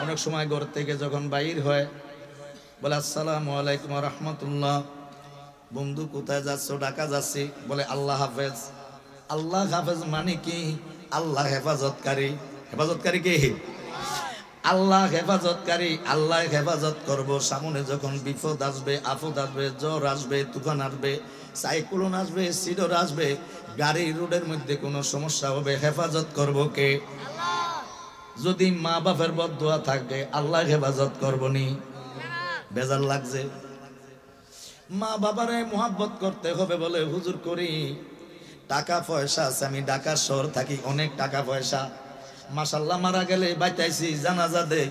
অনেক সময় ঘর থেকে যখন বাইর হয় বলে আসসালামু আলাইকুম ওয়া রাহমাতুল্লাহ, বন্ধু কোথায় যাচ্ছ? ঢাকা যাচ্ছি। বলে আল্লাহ হাফেজ। আল্লাহ হাফেজ মানে কি? আল্লাহ হেফাজতকারী। হেফাজতকারী কে? আল্লাহ হেফাজতকারী। আল্লাহ হেফাজত করব। সামনে যখন বিপদ আসবে, আফত আসবে, জ্বর আসবে, তুফান আসবে, সাইক্লোন আসবে, সিডর আসবে, গাড়ি রোডের মধ্যে কোনো সমস্যা হবে, হেফাজত করব কে? যদি মা বাপের বদদুয়া থাকে আল্লাহ হেফাজত করবনি? বেজার লাগছে। মা বাবারে মোহাব্বত করতে হবে বলে হুজুর করি। টাকা পয়সা আছে, আমি ঢাকা শহর থাকি, অনেক টাকা পয়সা, মাশাল্লাহ। মারা গেলে বাইতাইছি, জানাজা দে,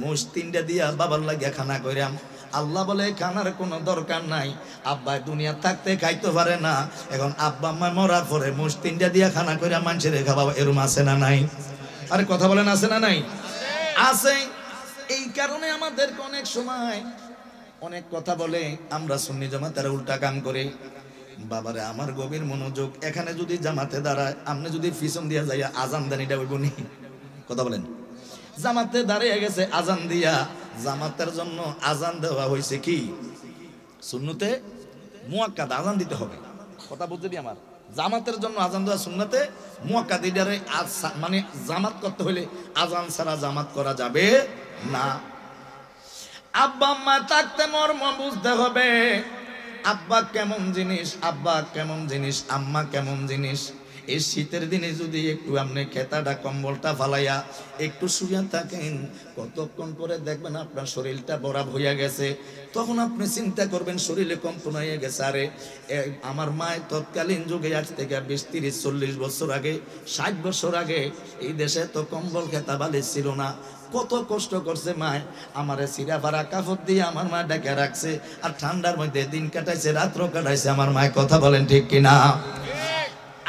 মোষ 3টা দিয়া বাবার লাগিয়া খানা কইরাম। আল্লাহ বলে খানার কোনো দরকার নাই, আব্বা দুনিয়া থাকতে খাইতে পারে না, এখন আব্বা আম্মা মরার পরে মোষ 3টা দিয়া খানা কইরা মানুষের খাওয়া, এরম আছে না নাই? আরে কথা বলেন, আছে না নাই? আছে। এই কারণে আমাদেরকে অনেক সময় অনেক কথা বলে, আমরা সুন্নি জামাতের উল্টা কাম করে। বাবারে আমার গভীর মনোযোগ, এখানে যদি জামাতে দাঁড়ায়, আপনি যদি পিছন দিয়া যাইয়া আজান দেন, এটা হইব নি? কথা বলেন। জামাতে দাঁড়িয়ে গেছে আজান দিয়া, জামাতের জন্য আজান দেওয়া হয়েছে কি সুন্নতে মুয়াক্কাদ, আজান দিতে হবে। কথা বুঝলি আমার? জামাতের জন্য আজান দেওয়া সুন্নতে মুয়াক্কাদ, এটারে মানে জামাত করতে হলে আজান ছাড়া জামাত করা যাবে না। আব্বা আম্মা থাকতে মর্ম বুঝতে হবে। আব্বা কেমন জিনিস, আব্বা কেমন জিনিস, আম্মা কেমন জিনিস। এই শীতের দিনে যদি একটু আপনি খেতাটা কম্বলটা ফালাইয়া একটু শুয়ে থাকেন, কতক্ষণ পরে দেখবেন আপনার শরীরটা বরাব হইয়া গেছে। তখন আপনি চিন্তা করবেন শরীরে কম্পন হয়ে গেছে। আরে আমার মায়ের তৎকালীন যুগে, আজ থেকে 20, 30, 40 বছর আগে, 60 বছর আগে এই দেশে তো কম্বল খেতা বালি ছিল না। কত কষ্ট করছে মায়, আমার সিরা ভাড়া কাপড় দিয়ে আমার মা ডেকে রাখছে, আর ঠান্ডার মধ্যে দিন কাটাইছে, রাত্র কাটাইছে আমার মায়। কথা বলেন ঠিক কিনা?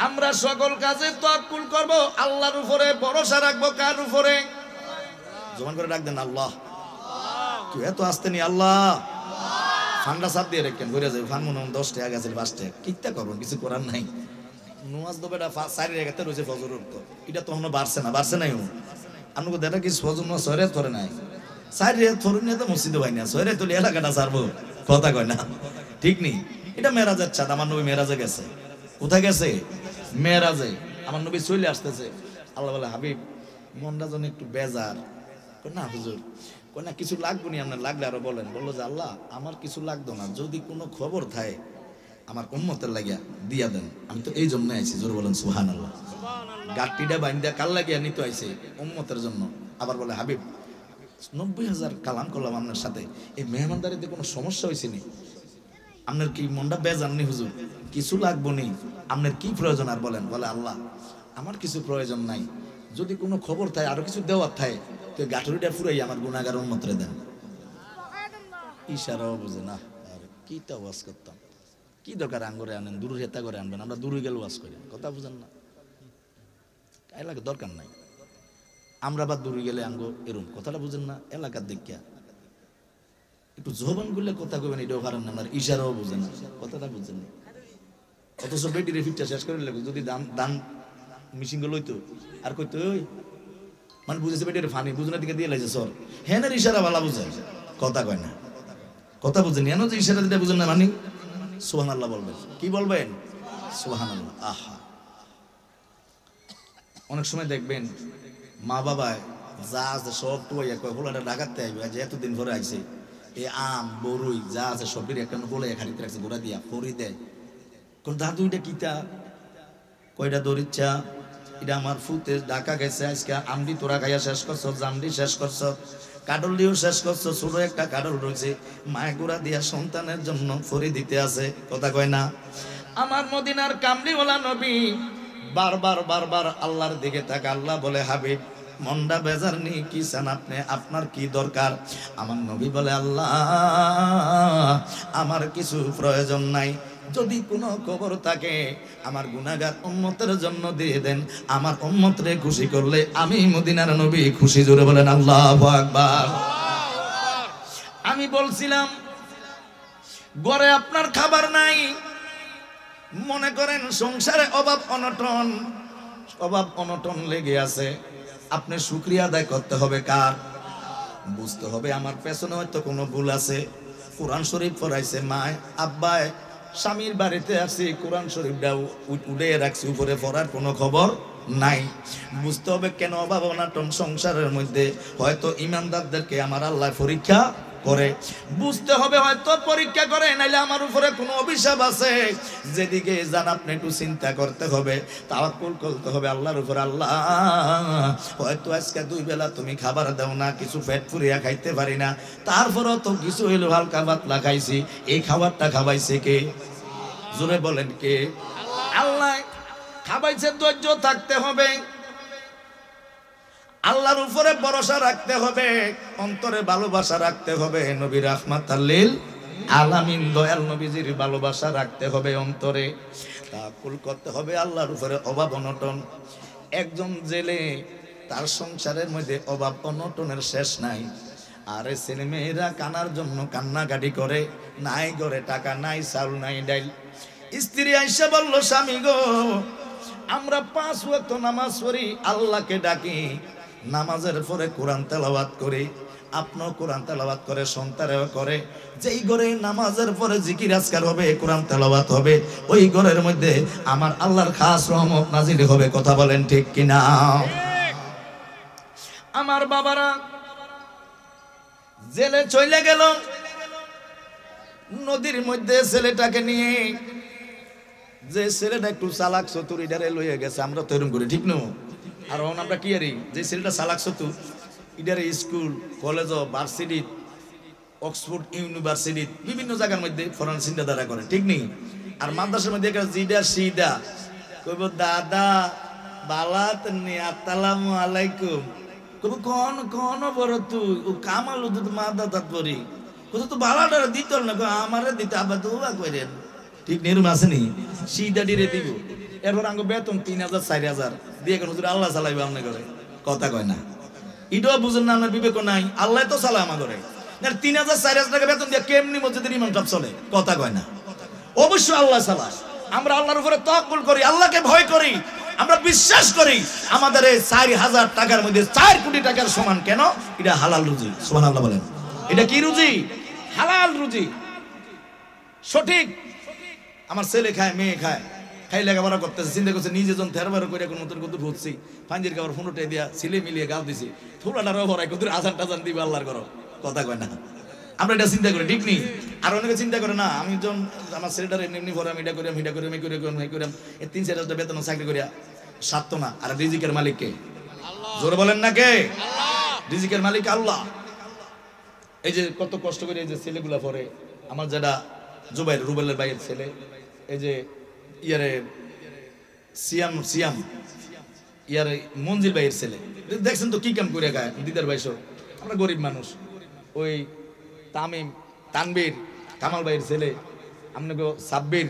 আমরা সকল কাজে তাওয়াক্কুল করব আল্লাহর উপরে, ভরসা রাখবো কার উপরে? জমান করে ডাক দেন আল্লাহ। কি এত আসতে নি? আল্লাহ। ঠান্ডা সাপ দিয়ে রেখেন, ঘুরে যাবে। ফান মনে 10 টাকা গেছে, 5 টাকা কিত্তা করবেন, কিছু করার নাই। নুয়াজ দবেটা 4 রেখাতে রয়েছে ফজর তো, এটা তো এখনো বাড়ছে না, বাড়ছে নাই। আপনাকে দেখা কি ফজর না 6 রেত করে নাই, 4 রেত ফজর নিয়ে তো মসজিদে ভাই না, 6 রেত তুলি এলাকাটা ছাড়বো। কথা কয় না, ঠিক নেই? এটা মেরাজের চাঁদ। আমার নবী মেরাজে গেছে। কোথায় গেছে? মেরাজে। আমার নবী চলে আসতেছে। আল্লাহ বলে, হাবিব মনটা যেন একটু বেজার। না হুজুর, কই না কিছু লাগবো নি আপনার, লাগলে আরো বলেন। বললো যে আল্লাহ আমার কিছু লাগতো না, যদি কোনো খবর থাকে আমার উম্মতের লাগিয়া দিয়া দেন। আমি তো এই জন্য আইছি, জোর বলেন সুবহানাল্লাহ। গাট্টিটা বাইন্দা কাল লাগিয়া নিতে আইছে উম্মতের জন্য। আবার বলে, হাবিব 90,000 কালাম করলাম আপনার সাথে, এই মেহমানদারিতে কোনো সমস্যা হয়েছে নি? আপনার কি মনটা বেজার নি হুজুর? কিছু লাগবো নি, আপনার কি প্রয়োজন আর বলেন। বলে আল্লাহ আমার কিছু প্রয়োজন নাই, যদি কোনো খবর থাকে, আরো কিছু দেওয়ার থাকে, তো গাঠুরিটা ফুরাই আমার গুনাহগার উম্মতরে দেন। ইশারাও বুঝে না। আর কি তা ওয়াজ করতাম, কি দরকার আঙ্গরে আনেন, দূর হেতা করে আনবেন, আমরা দূরে গেলে ওয়াজ করি। কথা বুঝেন না? এলাকা দরকার নাই, আমরা বা দূরে গেলে আঙ্গো এরম। কথাটা বুঝেন না? এলাকার দেখিয়া একটু জবান গুলে কথা কইবেন, এটাও পারেন না, আর ইশারাও বুঝেন না। কথাটা বুঝেন না? অথচ বেটি রেফিটটা শেষ করে লাগবে, যদি দান মিশিং লইতো আর কইতো ওই মানে বুঝেছে বেটির ফানি, বুঝনার দিকে দিয়ে লাইছে সর। হ্যাঁ ইশারা ভালো বুঝে, কথা কয় না। কথা বুঝেন? এন যে ইশারা দিতে বুঝেন না মানে সুবহানাল্লাহ বলবেন। কি বলবেন? সুবহানাল্লাহ। আহা, অনেক সময় দেখবেন মা বাবায় যা আছে সব টুয়াইয়া কয় হোলাটা ঢাকাতে আইবে, যে এতদিন পরে আইছে, এই আম বরুই যা আছে সবের একটা হোলাইয়া খাড়িতে রাখছে, গোড়া দিয়া ফরি দেয়। কোন দাদু এটা কিতা? কয়টা দরিচ্ছা, এটা আমার ফুতে ঢাকা গেছে, আজকে আমডি তোরা খাইয়া শেষ করছ, জামডি শেষ করছ, কাডল দিয়েও শেষ করছো, ছোট একটা কাডল রয়েছে, মায়ের গোড়া দিয়া সন্তানের জন্য ফরি দিতে আছে। কথা কয় না? আমার মদিনার কামলিওয়ালা নবী বারবার বারবার আল্লাহর দিকে তাকা। আল্লাহ বলে, হাবিব মনটা বেজার নি, কি চান আপনি, আপনার কি দরকার? আমার নবী বলে, আল্লাহ আমার কিছু প্রয়োজন নাই, যদি কোনো খবর থাকে আমার গুনাহগার উম্মতের জন্য দিয়ে দেন। আমার উম্মতরে খুশি করলে আমি মদিনার নবী খুশি। জোরে বলেন আল্লাহু আকবার। আমি বলছিলাম ঘরে আপনার খাবার নাই, মনে করেন সংসারে অভাব অনটন লেগে আছে, আপনি শুকরিয়া আদায় করতে হবে কার? বুঝতে হবে আমার পেছনে হয়তো কোনো ভুল আছে। কোরআন শরীফ পড়াইছে মায় আব্বায়, স্বামীর বাড়িতে আসি কোরআন শরীফটা উড়ে রাখছি উপরে, পড়ার কোনো খবর নাই। বুঝতে হবে কেন অভাব অনাটন সংসারের মধ্যে, হয়তো ইমানদারদেরকে আমার আল্লাহ পরীক্ষা করে। বুঝতে হবে হয়তো পরীক্ষা করে, নাইলে আমার উপরে কোনো অভিশাপ আছে। যেদিকে যান আপনি একটু চিন্তা করতে হবে, তাওয়াক্কুল করতে হবে আল্লাহর উপর। আল্লাহ হয়তো আজকে 2 বেলা তুমি খাবার দাও না, কিছু পেট পুরিয়া খাইতে পারি না, তারপরও তো কিছু হইলো হালকা পাতলা খাইছি। এই খাবারটা খাওয়াইছে কে? জোরে বলেন কে? আল্লাহ খাওয়াইছে। ধৈর্য থাকতে হবে, আল্লাহর উপরে ভরসা রাখতে হবে, অন্তরে ভালোবাসা রাখতে হবে। নবী রাহমাতাল লিল আলামিন দয়াল নবীজির ভালোবাসা রাখতে হবে অন্তরে। তাওয়াক্কুল করতে হবে আল্লাহর উপরে। অভাব অনটন, একজন জেলে তার সংসারের মধ্যে অভাব অনটনের শেষ নাই। আরে ছেলে মেয়েরা কানার জন্য কান্নাকাটি করে, নাই ঘরে টাকা নাই, চাউল নাই, ডাইল। স্ত্রী আইসা বলল, স্বামী গো আমরা 5 ওয়াক্ত নামাজ পড়ি, আল্লাহকে ডাকি, নামাজের পরে কোরআন তেলাওয়াত করি। আপনিও কোরআন তেলাওয়াত করে, সন্তানেও করে। যেই ঘরে নামাজের পরে জিকির আজকার হবে, কোরআন তেলাওয়াত হবে, ওই ঘরের মধ্যে আমার আল্লাহর খাস রহমত নাজিল হবে। কথা বলেন ঠিক কিনা? আমার বাবারা জেলে চলে গেল, নদীর মধ্যে ছেলেটাকে নিয়ে। যে ছেলেটা একটু চালাক চতুর, ইডারে লইয়া গেছে। আমরা তো এরকম করি, ঠিক না? আর আমরা কি আরি, যে ছেলেটা চালাক চতুর, ইডারে school college varsity Oxford university বিভিন্ন জায়গার মধ্যে ফরেন চিন্তাধারা করে, ঠিক নেই? আর মাদ্রাসার মধ্যে জিডা সিডা কইব দাদা বালাত নি আসসালামু আলাইকুম, কইব কোন কোন বড় তুই ও কামাল তো মাদা তাৎপরি কত তো বালাটা দিত না, আমারে দিতে আবার তো ওবা কইরেন, ঠিক নেই? এরকম আসেনি? সিডা ডিরে দিব। এরপর আঙ্গ বেতন 3000 4000 দিয়ে কোন হুজুর আল্লাহ চালাইবে আমনে করে। কথা কয় না? এটাও বুঝেন না, আপনার বিবেক নাই। আল্লাহ তো চালায় আমার ঘরে। 3000 4000 টাকা বেতন দিয়ে কেমনি মসজিদের ইমাম সাহেব চলে? কথা কয় না? অবশ্যই আল্লাহ চালায়। আমরা আল্লাহর উপরে তাওয়াক্কুল করি, আল্লাহকে ভয় করি, আমরা বিশ্বাস করি আমাদের এই 4000 টাকার মধ্যে 4 কোটি টাকার সমান। কেন? এটা হালাল রুজি। সুবহানাল্লাহ বলেন। এটা কি রুজি? হালাল রুজি, সঠিক। আমার ছেলে খায়, মেয়ে খায়, খাই লেখাপড়া করতেছে, চিন্তা করছে নিজে জন 13 করে কোন মতন কত ভুতছি, ফাঞ্জির খাবার 15টাই দিয়া ছিলে মিলিয়ে গাল দিছি, থোড়াটারও ভরাই কত আজান টাজান দিবে আল্লাহর করো। কথা কয় না? আমরা এটা চিন্তা করি, ঠিক নেই? আর অনেকে চিন্তা করে না, আমি যখন আমার ছেলেটার এমনি এমনি ভরাম, এটা করিম, এটা করিম, এই করিম, এই 3-4 বেতন চাকরি করিয়া সারতো না। আর রিজিকের মালিক কে? জোরে বলেন না কে? রিজিকের মালিক আল্লাহ। এই যে কত কষ্ট করে এই যে ছেলেগুলা পড়ে, আমার যেটা জুবাইর রুবেলের ভাইয়ের ছেলে, এই যে ইয়ারে সিয়াম ইয়ারে মঞ্জিল ভাইয়ের ছেলে, দেখছেন তো কি কাম করে খায় দিদার ভাই সব। আমরা গরিব মানুষ। ওই তামিম তানবীর কামাল ভাইয়ের ছেলে, আপনাকে সাব্বির,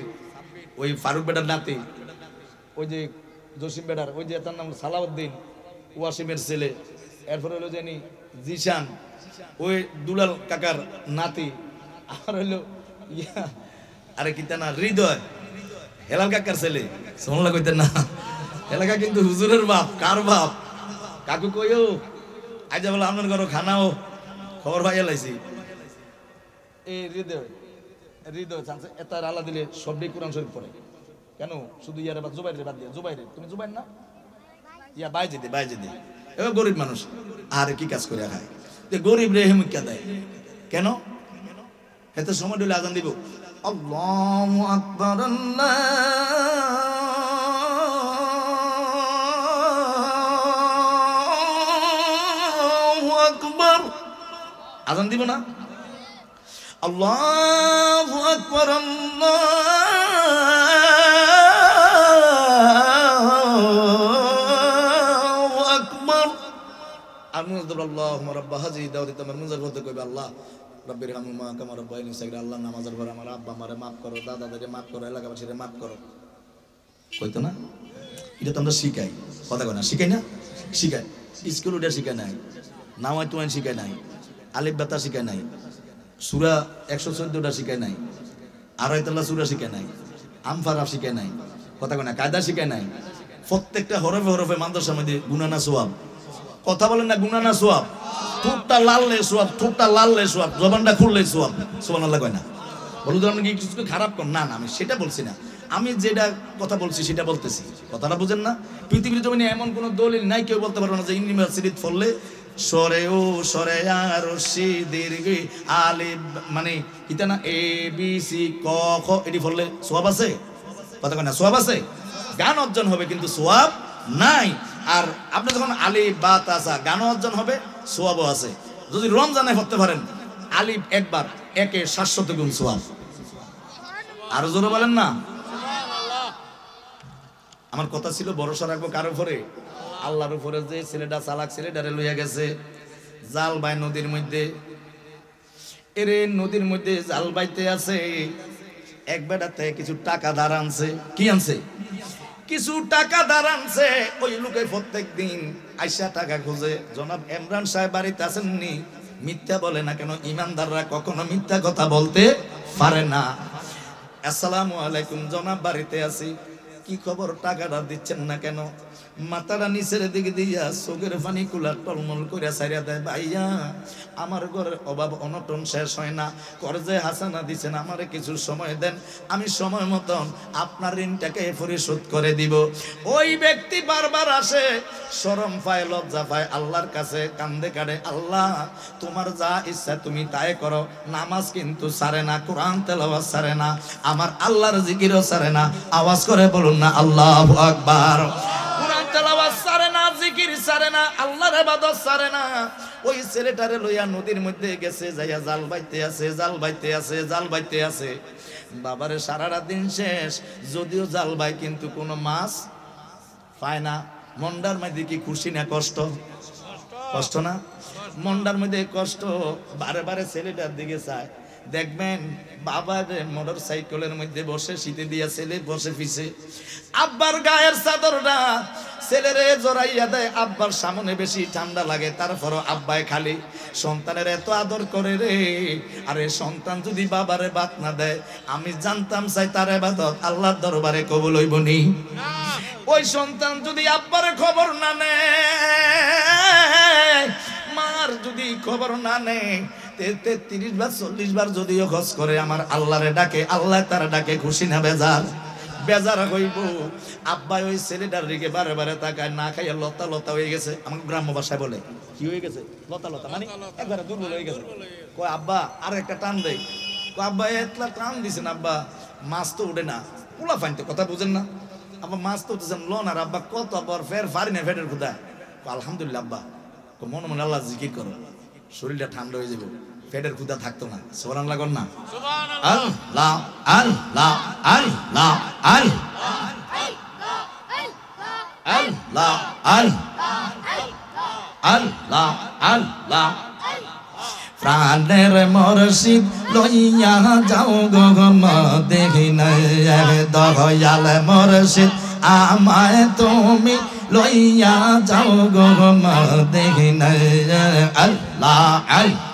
ওই ফারুক বেটার নাতি, ওই যে জসিম বেটার, ওই যে তার নাম সালাউদ্দিন ওয়াসিমের ছেলে, এরপর হইলো জানি জিশান, ওই দুলাল কাকার নাতি, আর হইলো ইয়া আরে কি তা না হৃদয়, হেলাল কাকার ছেলে। সোনলা কইতেন না, এলাকা কিন্তু হুজুরের বাপ। কার বাপ? কাকু কইও আজ বলে আপনার ঘর খানাও খবর পাইয়া লাইছি। এই হৃদয় চান্সে এটা আল্লাহ দিলে সবটাই কোরআন শরীফ পড়ে। কেন? শুধু ইয়ারে বাদ জুবাইরে বাদ দিয়া। জুবাইরে তুমি জুবাইর না, ইয়া বাইজে দে। এবার গরিব মানুষ আর কি কাজ করে খায়? গরিব রে হেমুক্কা দেয় কেন? এত সময় দিলে আজান দিব, আল্লাহু আকবার, আল্লাহু আকবার, আজান দিব না? আল্লাহু আকবার, আল্লাহু আকবার। আমি আল্লাহুম্মা রাব্বা হাযিহি দাওয়াতি তামার মুনজার বলতে কইবে আল্লাহ রব্বির হামহুমা কামা রাব্বায়ানি সাগীরা। আল্লাহ নামাজের পর আমার আব্বা আমারে মাফ করো, দাদাদেরকে মাফ করো, এলাকাবাসীরে মাফ করো। কইতো না? এটা তো আমরা শিখাই। কথা কয় না? শিখাই না? শিখাই। স্কুল ওটা শিখাই নাই, নামাজ তুয়ান শিখাই নাই, আলিফ বাতা শিখাই নাই, সূরা 114টা শিখাই নাই, আড়াইতলা সূরা শিখাই নাই, আমফারা শিখাই নাই। কথা কয় না? কায়দা শিখাই নাই। প্রত্যেকটা হরফে হরফে মাদ্রাসার মধ্যে গুনাহ না সওয়াব? কথা বলেন না, গুনাহ না সওয়াব? ঠোঁটটা লাললে সওয়াব, ঠোঁটটা লাললে সওয়াব, জবানটা খুললে সওয়াব। সুবহানাল্লাহ কয় না? বলুন আপনি কি কিছু খারাপ করেন? না না, আমি সেটা বলছি না, আমি যেটা কথা বলছি সেটা বলতেছি। কথাটা বুঝেন না? পৃথিবীর জমিনে এমন কোন দলিল নাই কেউ বলতে পারবে না যে ইউনিভার্সিটি পড়লে সরে ও সরে আর সি দীর্ঘ আলিফ মানে এটা না এ বি সি ক খ এটি পড়লে সওয়াব আছে? কথা কয় না? সওয়াব আছে, জ্ঞান অর্জন হবে, কিন্তু সওয়াব নাই। আর আপনি যখন আলিফ বা তাসা জ্ঞান অর্জন হবে, সওয়াবও আছে। যদি রমজানে পড়তে পারেন আলিফ একবার, একে 700 গুণ সওয়াব। আর জোরে বলেন না। আমার কথা ছিল ভরসা রাখবো কার উপরে? আল্লাহর উপরে। যে ছেলেটা চালাক, ছেলেটারে লইয়া গেছে জাল বাই নদীর মধ্যে। এরে নদীর মধ্যে জাল বাইতে আছে, এক বেটাতে কিছু টাকা ধার আনছে। কি আনছে? কিছু টাকা ধার আনছে। ওই লোকে প্রত্যেক দিন আইসা টাকা খুঁজে। জনাব ইমরান সাহেব বাড়িতে আসেননি? মিথ্যা বলে না কেন? ইমানদাররা কখনো মিথ্যা কথা বলতে পারে না। আসসালামু আলাইকুম জনাব, বাড়িতে আছি। কি খবর, টাকাটা দিচ্ছেন না কেন? মাথাটা নিচের দিকে দিয়া চোখের পানি কুলা টলমল করে সাইরা দেয়। ভাইয়া, আমার ঘরের অভাব অনটন শেষ হয় না, কর্জে হাসানা দিচ্ছেন, আমারে কিছু সময় দেন, আমি সময় মতন আপনার ঋণটাকে পরিশোধ করে দিব। ওই ব্যক্তি বারবার আসে, শরম পায়, লজ্জা পায়, আল্লাহর কাছে কান্দে কাঁদে, আল্লাহ তোমার যা ইচ্ছা তুমি তাই করো। নামাজ কিন্তু ছাড়ে না, কোরআন তেলাওয়াত ছাড়ে না, আমার আল্লাহর জিকিরও ছাড়ে না। আওয়াজ করে বলুন না আল্লাহু আকবার। কোরআন তেলাওয়াত ছাড়ে না, জিকির ছাড়ে না, আল্লাহর ইবাদত ছাড়ে না। ওই ছেলেটারে লইয়া নদীর মধ্যে গেছে, যাইয়া জাল বাইতে আছে, জাল বাইতে আছে, জাল বাইতে আছে। বাবারে সারাটা দিন শেষ, যদিও জাল বাই কিন্তু কোনো মাছ পায় না। মন্ডার মধ্যে কি খুশি না কষ্ট? কষ্ট না? মন্ডার মধ্যে কষ্ট। বারে বারে ছেলেটার দিকে চায়, দেখবেন বাবার মোটর সাইকেলের মধ্যে বসে, শীতে দিয়া ছেলে বসে পিছে, আব্বার গায়ের চাদরটা ছেলেরে জড়াইয়া দেয়। আব্বার সামনে বেশি ঠান্ডা লাগে, তারপরও আব্বাই খালি সন্তানের এত আদর করে রে। আরে সন্তান যদি বাবারে বাত না দেয়, আমি জানতাম চাই তার ইবাদত আল্লাহর দরবারে কবুল হইব নি। ওই সন্তান যদি আব্বারে খবর না নেয়, মার যদি খবর না নেয়, 33 বার 40 বার যদিও খোঁজ করে, আমার আল্লাহরে ডাকে, আল্লাহ তার ডাকে খুশি না বেজার? বেজার হইব। আব্বাই ওই ছেলেটার দিকে বারে বারে তাকায়, না খাইয়া লতা লতা হয়ে গেছে। আমার গ্রাম্য ভাষায় বলে কি হয়ে গেছে? লতা লতা মানে একবারে দুর্বল হয়ে গেছে। কয় আব্বা আর একটা টান দেয়। কয় আব্বা এতলা টান দিছেন আব্বা, মাছ তো উঠে না। পোলা ফাইনতে কথা বুঝেন না? আব্বা মাছ তো উঠেছেন লোন, আর আব্বা কত আবার ফের ফারি না ফেটের খুদা। আলহামদুলিল্লাহ আব্বা, মনে মনে আল্লাহ জিকির করো, শরীরটা ঠান্ডা হয়ে যাবে, পেটের ক্ষুধা থাকতো না। সুবহানাল্লাহ কোন না? আল্লাহ আল্লাহ আল্লাহ আল্লাহ আল্লাহ আল্লাহ। প্রাণের মুর্শিদ লইয়া যাও গো মদিনা, দয়াল মুর্শিদ আমায় তুমি লইয়া যাও গো মদিনা। আল্লাহ আল্লাহ।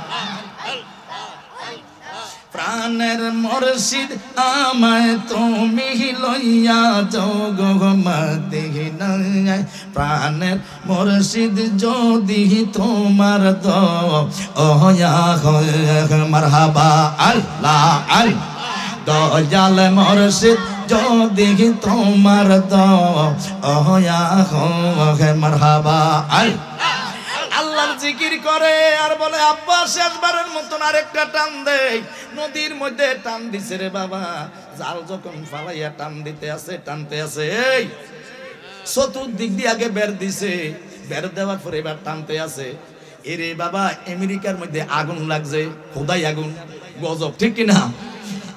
প্রাণের মুর্শিদ আমায় তুমি লইয়া যাও গো মদিনা। প্রাণের মুর্শিদ যদি তোমার দয়া মারহাবা। আল্লাহ আল্লাহ। দয়াল মুর্শিদ যদি তোমার দয়া মারহাবা। আল্লাহর জিকির করে আর বলে আব্বা শেষবারের মতন আরেকটা টান দেয়। নদীর মধ্যে টান দিছে রে বাবা, জাল যখন ফালাইয়া টান দিতে আছে, টানতে আছে, এই চতুর্দিক দিয়ে আগে বের দিছে, বের দেওয়ার পরে এবার টানতে আছে। এরে বাবা আমেরিকার মধ্যে আগুন লাগছে, খোদাই আগুন, গজব, ঠিক কিনা?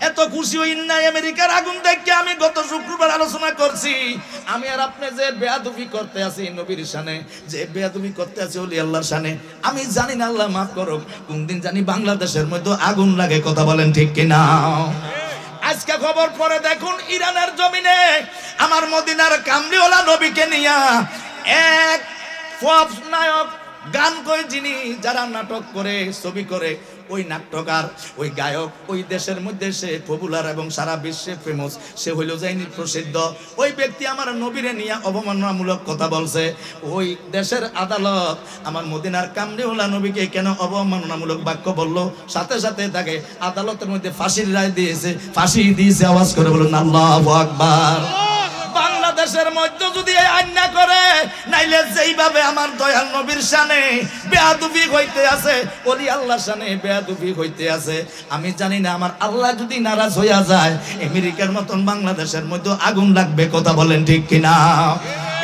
এত খুশি হই না আমেরিকার আগুন দেখে। আমি গত শুক্রবার আলোচনা করছি, আমি আর আপনি যে বেয়াদবি করতে আছি নবীর শানে, যে বেয়াদবি করতে আছি ওলি আল্লাহর শানে, আমি জানি না, আল্লাহ মাফ করুক, কোন দিন জানি বাংলাদেশের মধ্যে আগুন লাগে। কথা বলেন ঠিক কিনা? আজকে খবর পরে দেখুন ইরানের জমিনে আমার মদিনার কামলিওয়ালা নবীকে নিয়া এক পপ নায়ক গান কই যিনি, যারা নাটক করে, ছবি করে, ওই নাট্যকার, ওই গায়ক, ওই দেশের মধ্যে সে পপুলার এবং সারা বিশ্বে ফেমাস, সে হইল যায়নি প্রসিদ্ধ। ওই ব্যক্তি আমার নবীরে নিয়ে অবমাননামূলক কথা বলছে। ওই দেশের আদালত আমার মদিনার কামলিওয়ালা নবীকে কেন অবমাননামূলক বাক্য বলল, সাথে সাথে তাকে আদালতের মধ্যে ফাঁসির রায় দিয়েছে, ফাঁসি দিয়েছে। আওয়াজ করে বলুন আল্লাহু আকবার। বাংলাদেশের মধ্যে যদি এই আইন না করে, নাইলে যেইভাবে আমার দয়াল নবীর শানে বেয়াদবি হইতে আছে, ওলি আল্লাহর শানে বেয়াদবি হইতে আছে, আমি জানি না আমার আল্লাহ যদি নারাজ হইয়া যায়, আমেরিকার মতন বাংলাদেশের মধ্যে আগুন লাগবে। কথা বলেন ঠিক কিনা?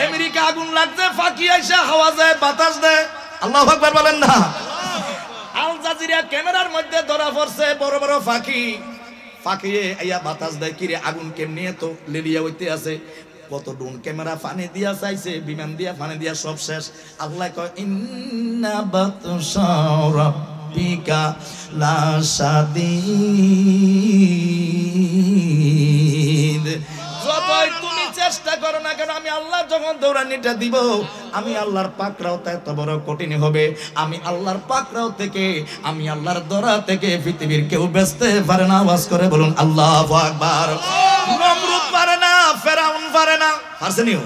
আমেরিকা আগুন লাগছে, ফাঁকি আইসা হাওয়া যায়, বাতাস দেয়। আল্লাহু আকবার বলেন না? আল জাজিরা ক্যামেরার মধ্যে ধরা পড়ছে বড় বড় ফাঁকি, ফাঁকিয়ে আইয়া বাতাস দেয়। কিরে আগুন কেমনে তো লেলিয়া হইতে আছে, কত ড্রোন ক্যামেরা পানি দিয়া চাইছে, বিমান দিয়া পানি দিয়া, সব শেষ। আল্লাহ কয় ইন্না বাতশা রাব্বিকা লাশাদীদ। যতই তুমি চেষ্টা করো না কেন, আমি আল্লাহ যখন দৌড়ানিটা দিব, আমি আল্লাহর পাকড়াও এত বড় কঠিন হবে। আমি আল্লাহর পাকড়াও থেকে, আমি আল্লাহর দরা থেকে পৃথিবীর কেউ বাঁচতে পারে না। আওয়াজ করে বলুন আল্লাহু আকবার। নমরুদ পারে না, ফেরাউন পারে না, পারছেনিও?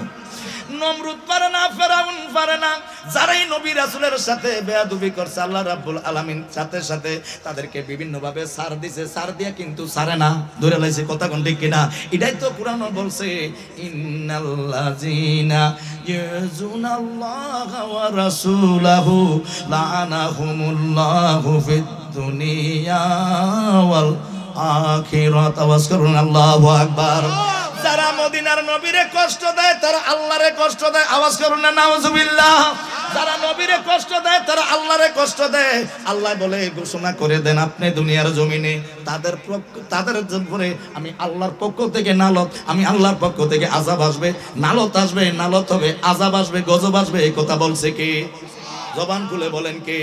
নমরুদ পারে না, ফেরাউন পারে না। যারাই নবী রাসূলের সাথে বেয়াদবি করছে, আল্লাহ রাব্বুল আলামিন সাথে সাথে তাদেরকে বিভিন্ন ভাবে ছাড় দিছে। ছাড় দিয়া কিন্তু ছাড়ে না, ধরে লাইছে। কথা কোন ঠিক কিনা? এটাই তো কুরআন বলছে, ইন্নাল্লাযিনা ইয়াযুনাল্লাহা ওয়া রাসূলাহু লাআনাহুমুল্লাহু ফিদ দুনিয়া ওয়াল আখিরাত। আওয়াজ করুন আল্লাহু আকবার। যারা মদিনার নবীরে কষ্ট দেয়, তারা আল্লাহরে কষ্ট দেয়। আওয়াজ করুন না নাউজুবিল্লাহ। যারা নবীরে কষ্ট দেয়, তারা আল্লাহরে কষ্ট দেয়। আল্লাহ বলে ঘোষণা করে দেন আপনি দুনিয়ার জমিনে তাদের উপরে আমি আল্লাহর পক্ষ থেকে নালত, আমি আল্লাহর পক্ষ থেকে আযাব আসবে, নালত আসবে, নালত হবে, আযাব আসবে, গজব আসবে। এই কথা বলছে কে? জবান খুলে বলেন কে?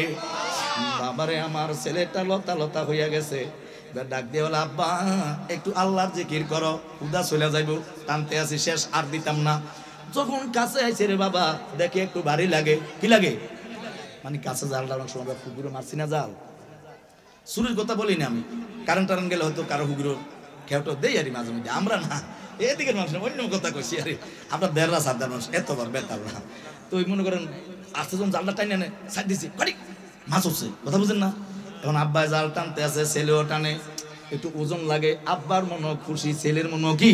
বাবারে আমার ছেলেটা লতা লতা হইয়া গেছে, ডাক দিয়ে বলে আব্বা একটু আল্লাহর জিকির করো, উদা চলে যাইব, টানতে আছি শেষ, আর দিতাম না। যখন কাছে আইছে রে বাবা, দেখে একটু ভারী লাগে। কি লাগে? মানে কাছে জাল ডালার সময় হুগুরো মারছি না, জাল চুরির কথা বলি না আমি। কারেন্ট টারেন্ট গেলে হয়তো কারো হুগুরো খেউটো দেই আরে মাঝে মধ্যে, আমরা না, এদিকের মানুষ অন্য কথা কইছি। আরে আমরা দেড়রা সাতটার মানুষ, এতবার বেতাল না। তো ওই মনে করেন আস্তে যখন জালটা টাইনে আনে সাইড দিছি, মাছ হচ্ছে, কথা বুঝেন না? এখন আব্বাই জাল টানতে আছে, ছেলেও টানে, একটু ওজন লাগে। আব্বার মনও খুশি, ছেলের মনও কি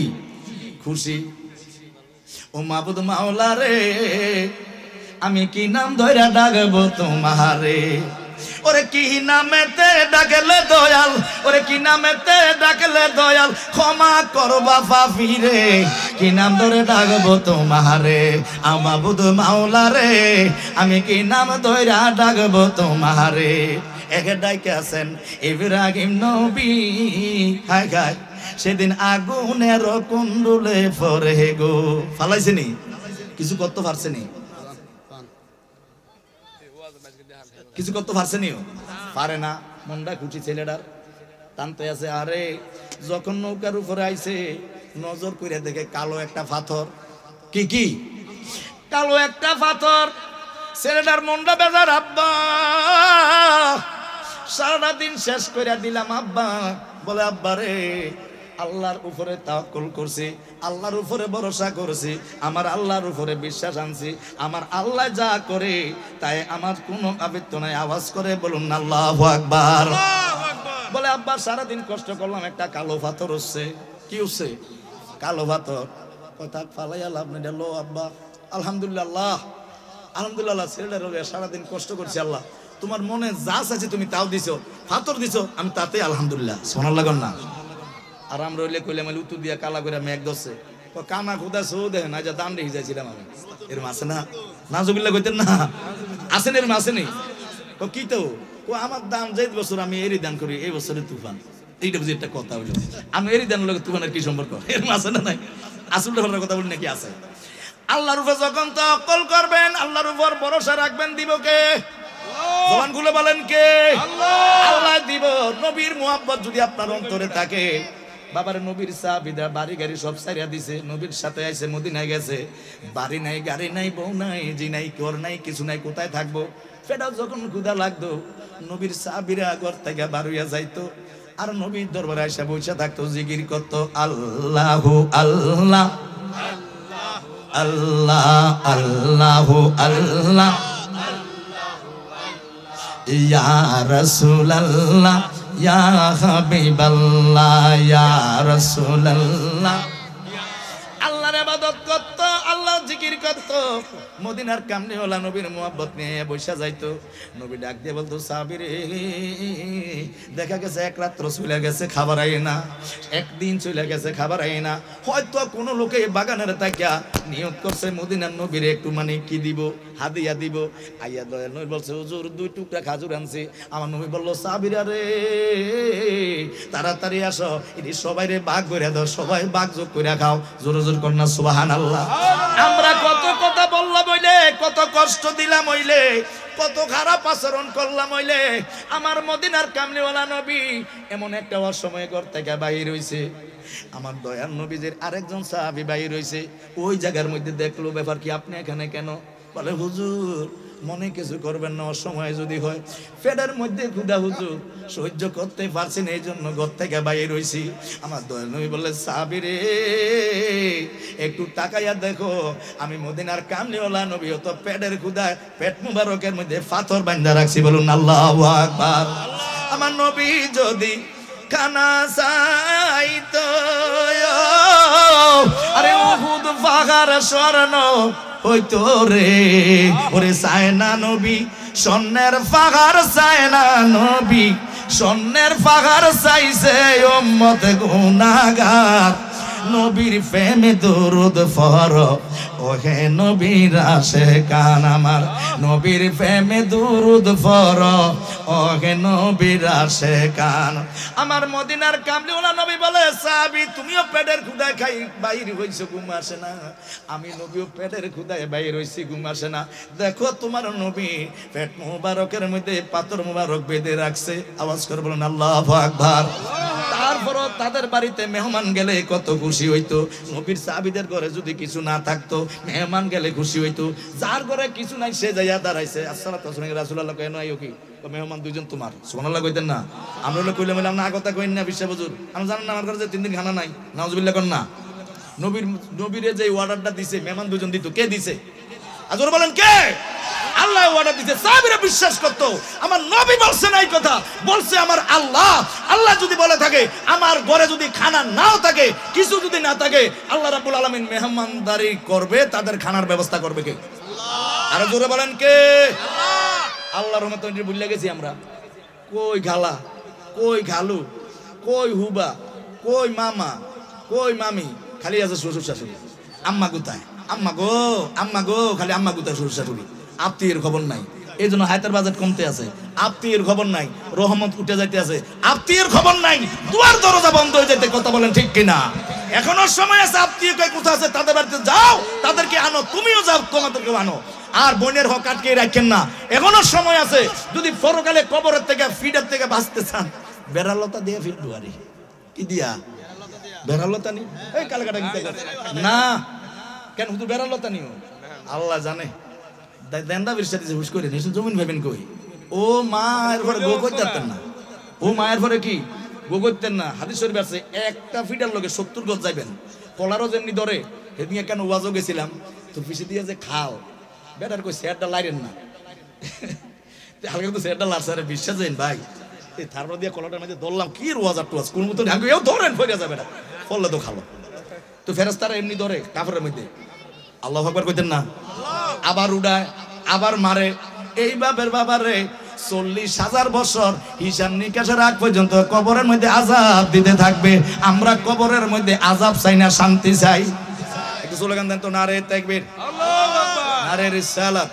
খুশি। ও মাবুদ মাওলা রে, আমি কি নাম ধইরা ডাকবো তোমারে? ওরে কি নামেতে ডাকলে দয়াল, ওরে কি নামেতে ডাকলে দয়াল, ক্ষমা করবা পাপীরে। কি নাম ধরে ডাকবো তোমারে? মাবুদ মাওলা রে, আমি কি নাম ধইরা ডাকবো তোমারে? একে ডাইকে আছেন ইব্রাহিম নবী, হায় হায় সেদিন আগুনের কুণ্ডুলে পরে গো। ফালাইছেনি? কিছু করতে পারছেনি? কিছু করতে পারছেনি? পারে না। মনটা খুশি ছেলেটার, টানতে আছে। আরে যখন নৌকার উপরে আইছে, নজর করে দেখে কালো একটা পাথর। কি কি? কালো একটা পাথর। ছেলেটার মনটা বেজার। আব্বা সারাটা দিন শেষ করে দিলাম আব্বা। বলে আব্বা রে, আল্লাহর উপরে তাওয়াক্কুল করছি, আল্লাহর উপরে ভরসা করছি, আমার আল্লাহর উপরে বিশ্বাস আনছি, আমার আল্লাহ যা করে তাই আমার কোনো আবৃত্ত নাই। আওয়াজ করে বলুন আল্লাহু আকবার। বলে আব্বা সারাদিন কষ্ট করলাম, একটা কালো পাথর হচ্ছে। কি হচ্ছে? কালো পাথর। কথা ফালাই আল্লাহ আপনি লো আব্বা। আলহামদুলিল্লাহ, আলহামদুলিল্লাহ। ছেলেটার সারাদিন কষ্ট করছি, আল্লাহ তোমার মনে যা চাইছে তুমি তাও দিছো, পাথর দিছো, আমি তাতে আলহামদুলিল্লাহ। সোনার লাগান না। আর আমরা হইলে কইলে আমি উত্তর দিয়া কালা করে মেঘ ধরছে, কানা খুদা সৌ দেখে না, যা দাম রেখে যাইছিলাম আমি। এরম আছে না? নাজুবিল্লাহ কইতেন না? আসেন এরম আসেনি? কি তো আমার দাম যে বছর আমি এরই দান করি, এই বছরে তুফান। এইটা বুঝি একটা কথা হইলো, আমি এরই দান লোক তুফানের কি সম্পর্ক? এরম আছে না? নাই। আসল কথা বলি নাকি আছে? আল্লাহর উপর যখন তাওয়াক্কুল করবেন, আল্লাহর উপর ভরসা রাখবেন, দিব কে? জবান খুলে বলেন কে? আল্লাহ দিব। নবীর মুহাব্বত যদি আপনার অন্তরে থাকে, বাবার নবীর সাহাবীরা বাড়ি গাড়ি সব ছাইরা দিছে, নবীর সাথে আইছে, মদিনায় গেছে। বাড়ি নাই, গাড়ি নাই, বউ নাই, জি নাই, কর নাই, কিছু নাই, কোথায় থাকবো? পেটা যখন ক্ষুধা লাগতো নবীর সাহাবীরা ঘর থেকে বার হইয়া যাইতো আর নবীর দরবারে এসে বসে থাকতো, জিকির করতো আল্লাহু আল্লাহ আল্লাহ আল্লাহু আল্লাহ ইয়া রাসূলুল্লাহ ইয়া হাবিবাল্লাহ ইয়া রাসূলুল্লাহ। আল্লাহর ইবাদত করতো, আল্লাহ জিকির করতো, মদিনার কামলিওয়ালা নবীর মুহাব্বত নিয়ে বসে যাইতো। নবী ডাক দিয়ে বলতো, সাহাবীরে দেখা গেছে এক রাত্র চলে গেছে খাবার আই না, একদিন চলে গেছে খাবার আই না, হয়তো কোনো লোকে বাগানের তাকিয়া নিয়ত করছে মদিনার নবীরে একটু মানে কি দিব, হাদিয়া দিব। আইয়া দয়াল নবী বলছে, হুজুর 2 টুকরা খাজুর আনছি। আমার নবী বললো, সাহাবীরা রে তাড়াতাড়ি আসো, এটি সবাই রে ভাগ করে দাও, সবাই ভাগ যোগ করে খাও। জোর জোর কন্যা সুবহানাল্লাহ। আমরা কত কথা বললাম হইলে, কত কষ্ট দিলাম হইলে, কত খারাপ আচরণ করলাম হইলে, আমার মদিনার কামলিওয়ালা নবী এমন একটা অসময়ে ঘর থেকে বাহির হইছে। আমার দয়াল নবীজির আরেকজন সাহাবী বাহির হইছে, ওই জায়গার মধ্যে দেখলো ব্যাপার কি, আপনি এখানে কেন? বলে, হুজুর মনে কিছু করবেন না, অসময় যদি হয়, পেটের মধ্যে ক্ষুধা হুজুর সহ্য করতে পারছি না, এই জন্য ঘর থেকে বাইরে রইছি। আমার দয়াল নবী বললে, সাহাবী রে একটু তাকাইয়া দেখো, আমি মদিনার কামলিওয়ালা নবী তো পেটের ক্ষুধায় পেট মুবারকের মধ্যে পাথর বাঁধা রাখছি। বলুন আল্লাহু আকবার। আমার নবী যদি খানা চাইতো, আরে উহুদ পাহাড় স্বর্ণ হইতো রে, ওরে সায়না নবী স্বর্ণের পাহাড়, সায়না নবী স্বর্ণের পাহাড় চাইছে উম্মত গুনাহগার। নবীর প্রেমে দরুদ পড়ো ওহে নবীর আশিকান আমার, নবীর প্রেমে দরুদ পড়ো ওহে নবীর আশিকান। আমার মদিনার কামলিওয়ালা নবী বলে, সাহাবী তুমিও পেটের ক্ষুধায় খাই বাইর হইছো, ঘুম আসে না, আমি নবীও পেটের ক্ষুধায় বাইর হইছি, ঘুম আসে না। দেখো তোমার নবী পেট মুবারকের মধ্যে পাথর মুবারক বেঁধে রাখছে। আওয়াজ করে বলুন আল্লাহু আকবার। তারপরও তাদের বাড়িতে মেহমান গেলে কত খুশি হইতো। নবীর সাহাবীদের ঘরে যদি কিছু না থাকতো, মেহমান গেলে খুশি হইতো। যার ঘরে কিছু নাই সে যাইয়া দাঁড়াইছে, আসসালাতু আলাইকুম রাসূলুল্লাহ, কেন আইও কি? মেহমান দুইজন তোমার, সুবহানাল্লাহ কইতেন না? আমরা হলো কইলে বললাম না, কথা কইন না বিশ্ব হুজুর, আমি জানেন না আমার ঘরে যে 3 দিন খানা নাই, নাউজুবিল্লাহ কোন না। নবীরে যে অর্ডারটা দিছে মেহমান দুইজন দিত, কে দিছে? আজর বলেন কে? আল্লাহ অর্ডার দিতে। সাহাবীরা বিশ্বাস করতো, আমার নবী বলছে না এই কথা, বলছে আমার আল্লাহ। আল্লাহ যদি বলে থাকে, আমার ঘরে যদি খানা নাও থাকে, কিছু যদি না থাকে, আল্লাহ রাব্বুল আলামিন মেহমানদারি করবে, তাদের খানার ব্যবস্থা করবে কে? আল্লাহ। আর জোরে বলেন কে? আল্লাহ। আল্লাহর রহমতে ভুলে গেছি আমরা। কই খালা, কই খালু, কই হুবা, কই মামা, কই মামি, খালি আছে শ্বশুর শাশুড়ি। আম্মা কোথায়? আম্মা গো, আম্মা গো, খালি আম্মা কোথায়, শ্বশুর শাশুড়ি। আত্মীয়ের খবর নাই, এই জন্য হায়তার বাজেট কমতে আছে। আত্মীয়ের খবর নাই, রহমত উঠে যাইতে আছে। আত্মীয়ের খবর নাই, দুয়ার দরজা বন্ধ হয়ে যেতে। কথা বলেন ঠিক কিনা? এখনো সময় আছে। আত্মীয় কই কোথা আছে, তাদের বাড়িতে যাও, তাদেরকে আনো, তুমিও যাও, তোমাদেরকেও আনো। আর বোনের হক আটকে রাখেন না, এখনো সময় আছে। যদি পরকালে কবরের থেকে ফিডের থেকে বাঁচতে চান, বেড়ালতা দিয়ে ফিট দুয়ারি। কি দিয়া? বেড়ালতা নি, এই কালকাটা না কেন শুধু বেড়ালতা নিও, আল্লাহ জানে। দেন্দা বিরসা দিছে হুশ করে নিছে, জমিন ভাবেন কই? ও মায়ের ঘরে গো করতে পারতেন না, ও মায়ের ঘরে কি গো করতেন না? হাদিস শরীফ আছে, একটা ফিটার লগে 70 গজ যাইবেন। কলারও যেমনি ধরে। সেদিকে কেন ওয়াজও গেছিলাম, তো পিছিয়ে দিয়ে যে খাল, বেটার কই সেটটা লাইরেন না, হালকা তো সেটটা লারছে। আরে বিশ্বাস যাইন ভাই, এই তারপর দিয়ে কলাটার মধ্যে ধরলাম, কি ওয়াজ টুয়াজ কোন মতো এও ধরেন ফিরে যাবে না, ফললে তো খালো। তো ফেরেশতারা এমনি ধরে কাপড়ের মধ্যে, আল্লাহু আকবার কইতেন না, আবার উড়ায়, আবার মারে। এই বাপের বাবারে 40,000 বছর হিসাব নিকাশের আগ পর্যন্ত কবরের মধ্যে আযাব দিতে থাকবে। আমরা কবরের মধ্যে আযাব চাই না, শান্তি চাই। একটু স্লোগান দেন তো, নারে তাকবীর, আল্লাহু আকবার, নারে রিসালাত,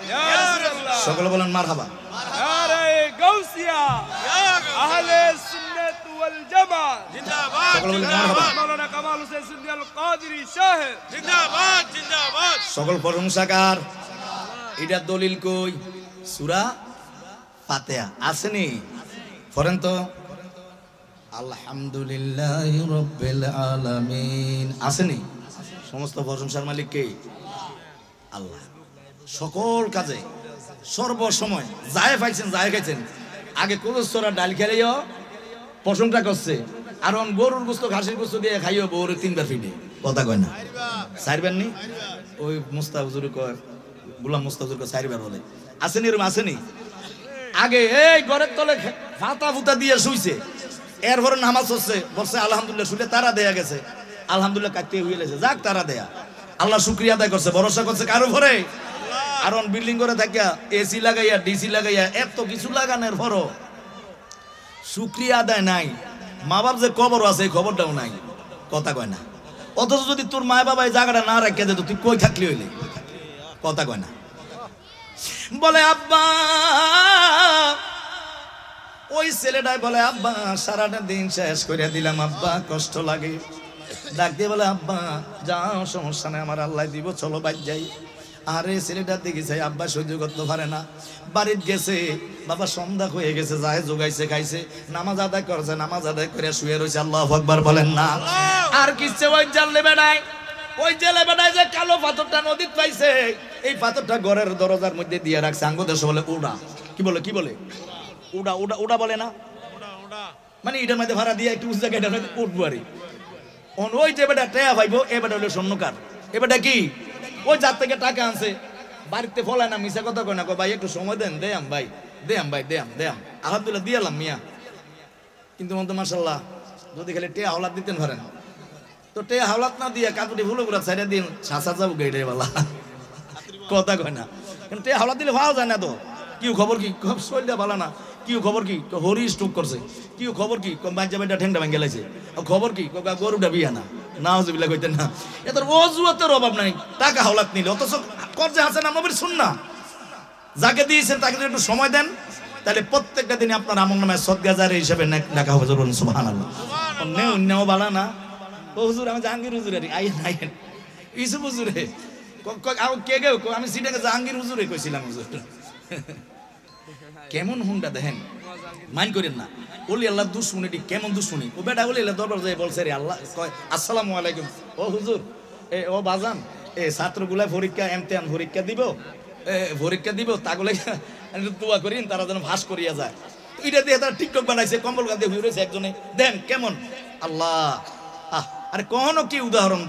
সকলে বলেন মারহাবা। নারে গাউসিয়া, আহলে সুন্নাত ওয়াল জামাত জিন্দাবাদ, সকলে বলেন মারহাবা। মাওলানা কামাল হোসেন সুন্নি আল কাদেরী সাহেব জিন্দাবাদ, জিন্দাবাদ। সকল প্রশংসাকার। এটা দলিল কই? সূরা ফাতিহা আসেনি? পড়েন তো, আলহামদুলিল্লাহি রাব্বিল আলামিন আসেনি? সমস্ত প্রশংসার মালিক কে? আল্লাহ। সকল কাজে সর্বসময় যায় পাইছেন যায় খাইছেন আগে কলস্তরা ডাল খেলেও প্রশংসা করছে আর গরুর গোস্ত ঘাসের গোস্ত দিয়ে খাইও বউরে 3বার ফিটে কথা কয় না চারবার নি ওই মুস্তাফজুর কয় গোলাম মুস্তাফজুর কয় 4বার বলে আসেনি এরকম আসেনি আগে এই ঘরের তলে ফাতা ফুতা দিয়ে শুইছে এরপরে নামাজ হচ্ছে বলছে আলহামদুলিল্লাহ শুলে তারা দেয়া গেছে আলহামদুলিল্লাহ কাটতে হয়ে গেছে যাক তারা দেয়া আল্লাহ শুকরিয়া আদায় করছে ভরসা করছে কারো ঘরে আর বিল্ডিং করে থাকিয়া এসি লাগাইয়া ডিসি লাগাইয়া এত কিছু লাগানোর পরও শুকরিয়া আদায় নাই মা বাপ যে কবর আছে এই খবরটাও নাই কথা কয় না অথচ যদি তোর মা বাবা এই জায়গাটা না রাখিয়া যেত তুই কই থাকলি হইলে কথা কয় না বলে আব্বা ওই ছেলেটাই বলে আব্বা সারাটা দিন শেষ করে দিলাম আব্বা কষ্ট লাগে ডাক দিয়ে বলে আব্বা যাও সমস্যা নেই আমার আল্লাহ দিব চলো বাইর যাই আরে ছেলেটা দেখেছে আব্বা সহ্য করতে পারে না বাড়িতে গেছে বাবা সন্ধ্যা হয়ে গেছে যায় জোগাইছে খাইছে নামাজ আদায় করছে নামাজ আদায় করে শুয়ে রয়েছে আল্লাহু আকবার বলেন না আর কিচ্ছে ওই জানলে বেড়াই ওই জেলে বেড়াই যে কালো পাথরটা নদীত পাইছে এই পাথরটা ঘরের দরজার মধ্যে দিয়ে রাখছে আঙ্গুদেশ বলে উড়া কি বলে উড়া উড়া উড়া বলে না মানে এটার মধ্যে ভাড়া দিয়ে একটু উঁচু জায়গায় উঠবো আরে ওই যে বেটা টেয়া ভাইবো এ বেটা হলো স্বর্ণকার এ বেটা কি ওই যার থেকে টাকা আনছে বাড়িতে ফলায় না মিশা কথা কয় না কয় ভাই একটু সময় দেন দেয়াম ভাই দেয়াম আলহামদুলিল্লাহ দিয়ালাম মিয়া কিন্তু মতো মাশাল্লাহ যদি খালি টেয়া হাওলাত দিতেন পারেন তো টেয়া হাওলাত না দিয়ে কাকুটি ভুলো করে সাইডে দিন শাসা যাবো গেটে বলা কথা কয় না কিন্তু টেয়া হাওলাত দিলে ভালো যায় না তো কি খবর কি শরীরটা ভালো না কি খবর কি হরি স্ট্রোক করছে কি খবর কি বাচ্চা বেটা ঠেংটা ভেঙে গেছে খবর কি গরুটা বিয়া না নাউজুবিল্লাহ কইতেন না এদের অজুহাতের অভাব নাই টাকা হাওলাত নিলে অথচ কর্জে হাসান নবীর সুন্নাহ যাকে দিয়েছেন তাকে যদি একটু সময় দেন তাহলে প্রত্যেকটা দিনে আপনার আমল নামায় সদকা জারি হিসেবে লেখা হবে জরুর সুবহানাল্লাহ অন্যও বালা না ও হুজুর আমি জাহাঙ্গীর হুজুরে আইন ইসু হুজুরে কে গে আমি সিটাকে জাহাঙ্গীর হুজুরে কইছিলাম হুজুর কেমন হুন্ডা দেখেন মাইন্ড করেন না ওলি আল্লাহ দুশ্মনী কেমন দুশ্মনী ও বেটা ওলি আল্লাহ দরবার যাই বলছে রে আল্লাহ কয় আসসালামু আলাইকুম ও হুজুর এ ও বাজান এ ছাত্রগুলা পরীক্ষা ইমতিহান পরীক্ষা দিব তাগুলো দোয়া করিন তারা যেন ভাস করিয়া যায় এটা দিয়ে তারা টিকটক বানাইছে কম্বল গান্ধী হয়ে রয়েছে একজনে দেন কেমন আল্লাহ আরে কখনো কি উদাহরণ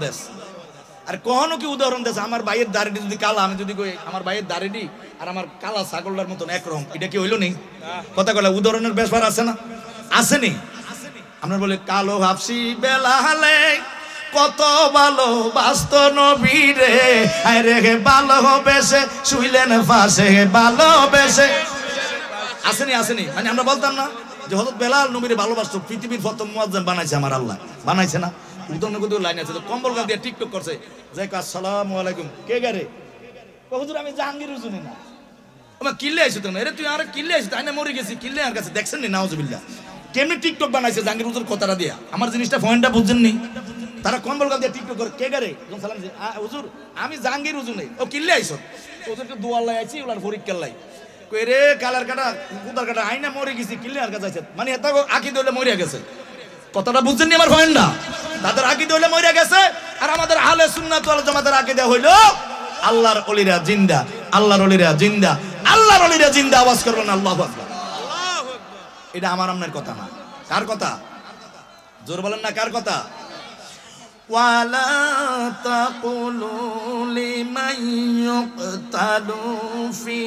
দেশ আমার ভাইয়ের দাড়িটি যদি কালা আমি যদি কই আমার ভাইয়ের দাড়িটি আর আমার কালা ছাগলটার মতন একরকম এটা কি হইলো নেই কথা কইলা উদাহরণের ব্যাপার আছে না আসেনি আপনার বলে কালো হাফসি বেলালে কত ভালো বাস্ত নবীরে আরে ভালোবেসে শুইলেন পাশে ভালোবেসে আসেনি মানে আমরা বলতাম না যে হযরত বেলাল নবীরে ভালোবাসতো পৃথিবীর প্রথম মুয়াজ্জিন বানাইছে আমার আল্লাহ বানাইছে না উদাহরণ কত লাইন আছে তো কম্বল গান দিয়ে টিকটক করছে যাই আসসালামু আলাইকুম কে গারে হুজুর আমি জাহাঙ্গীর হুজুর না আমার কিল্লে আইছো তুমি আরে তুই আর কিল্লে আইছো তাই না মরে গেছি কিল্লে আর কাছে দেখছেন নি নাউজুবিল্লাহ কেমনে টিকটক বানাইছে জাহাঙ্গীর হুজুর কথাটা দিয়া আমার জিনিসটা পয়েন্টটা বুঝছেন নি তারা কম্বল গান দিয়ে টিকটক করে কে গারে সালাম হুজুর আমি জাহাঙ্গীর হুজুর নেই ও কিল্লে আইছো ওদেরকে দোয়া লাই আইছি ওলার পরীক্ষা লাই কই রে কালার কাটা কুদার কাটা আইনা মরে গেছি কিল্লে আর কাছে আইছে মানে এটা আকিদ হইলে মরে গেছে কথাটা বুঝছেন নি আমার পয়েন্টটা তাদের আকীদা হইলে মরে গেছে আর আমাদের আহলে সুন্নাত ওয়াল জামাতের আকীদা হইলো আল্লাহর ওলিরা জিন্দা আল্লাহর ওলিরা জিন্দা আওয়াজ করবেন আল্লাহু আকবার এটা আমার আপনার কথা না কার কথা জোর বলেন না কার কথা ওয়ালা তাকুলু লিমান ইউকতালু ফি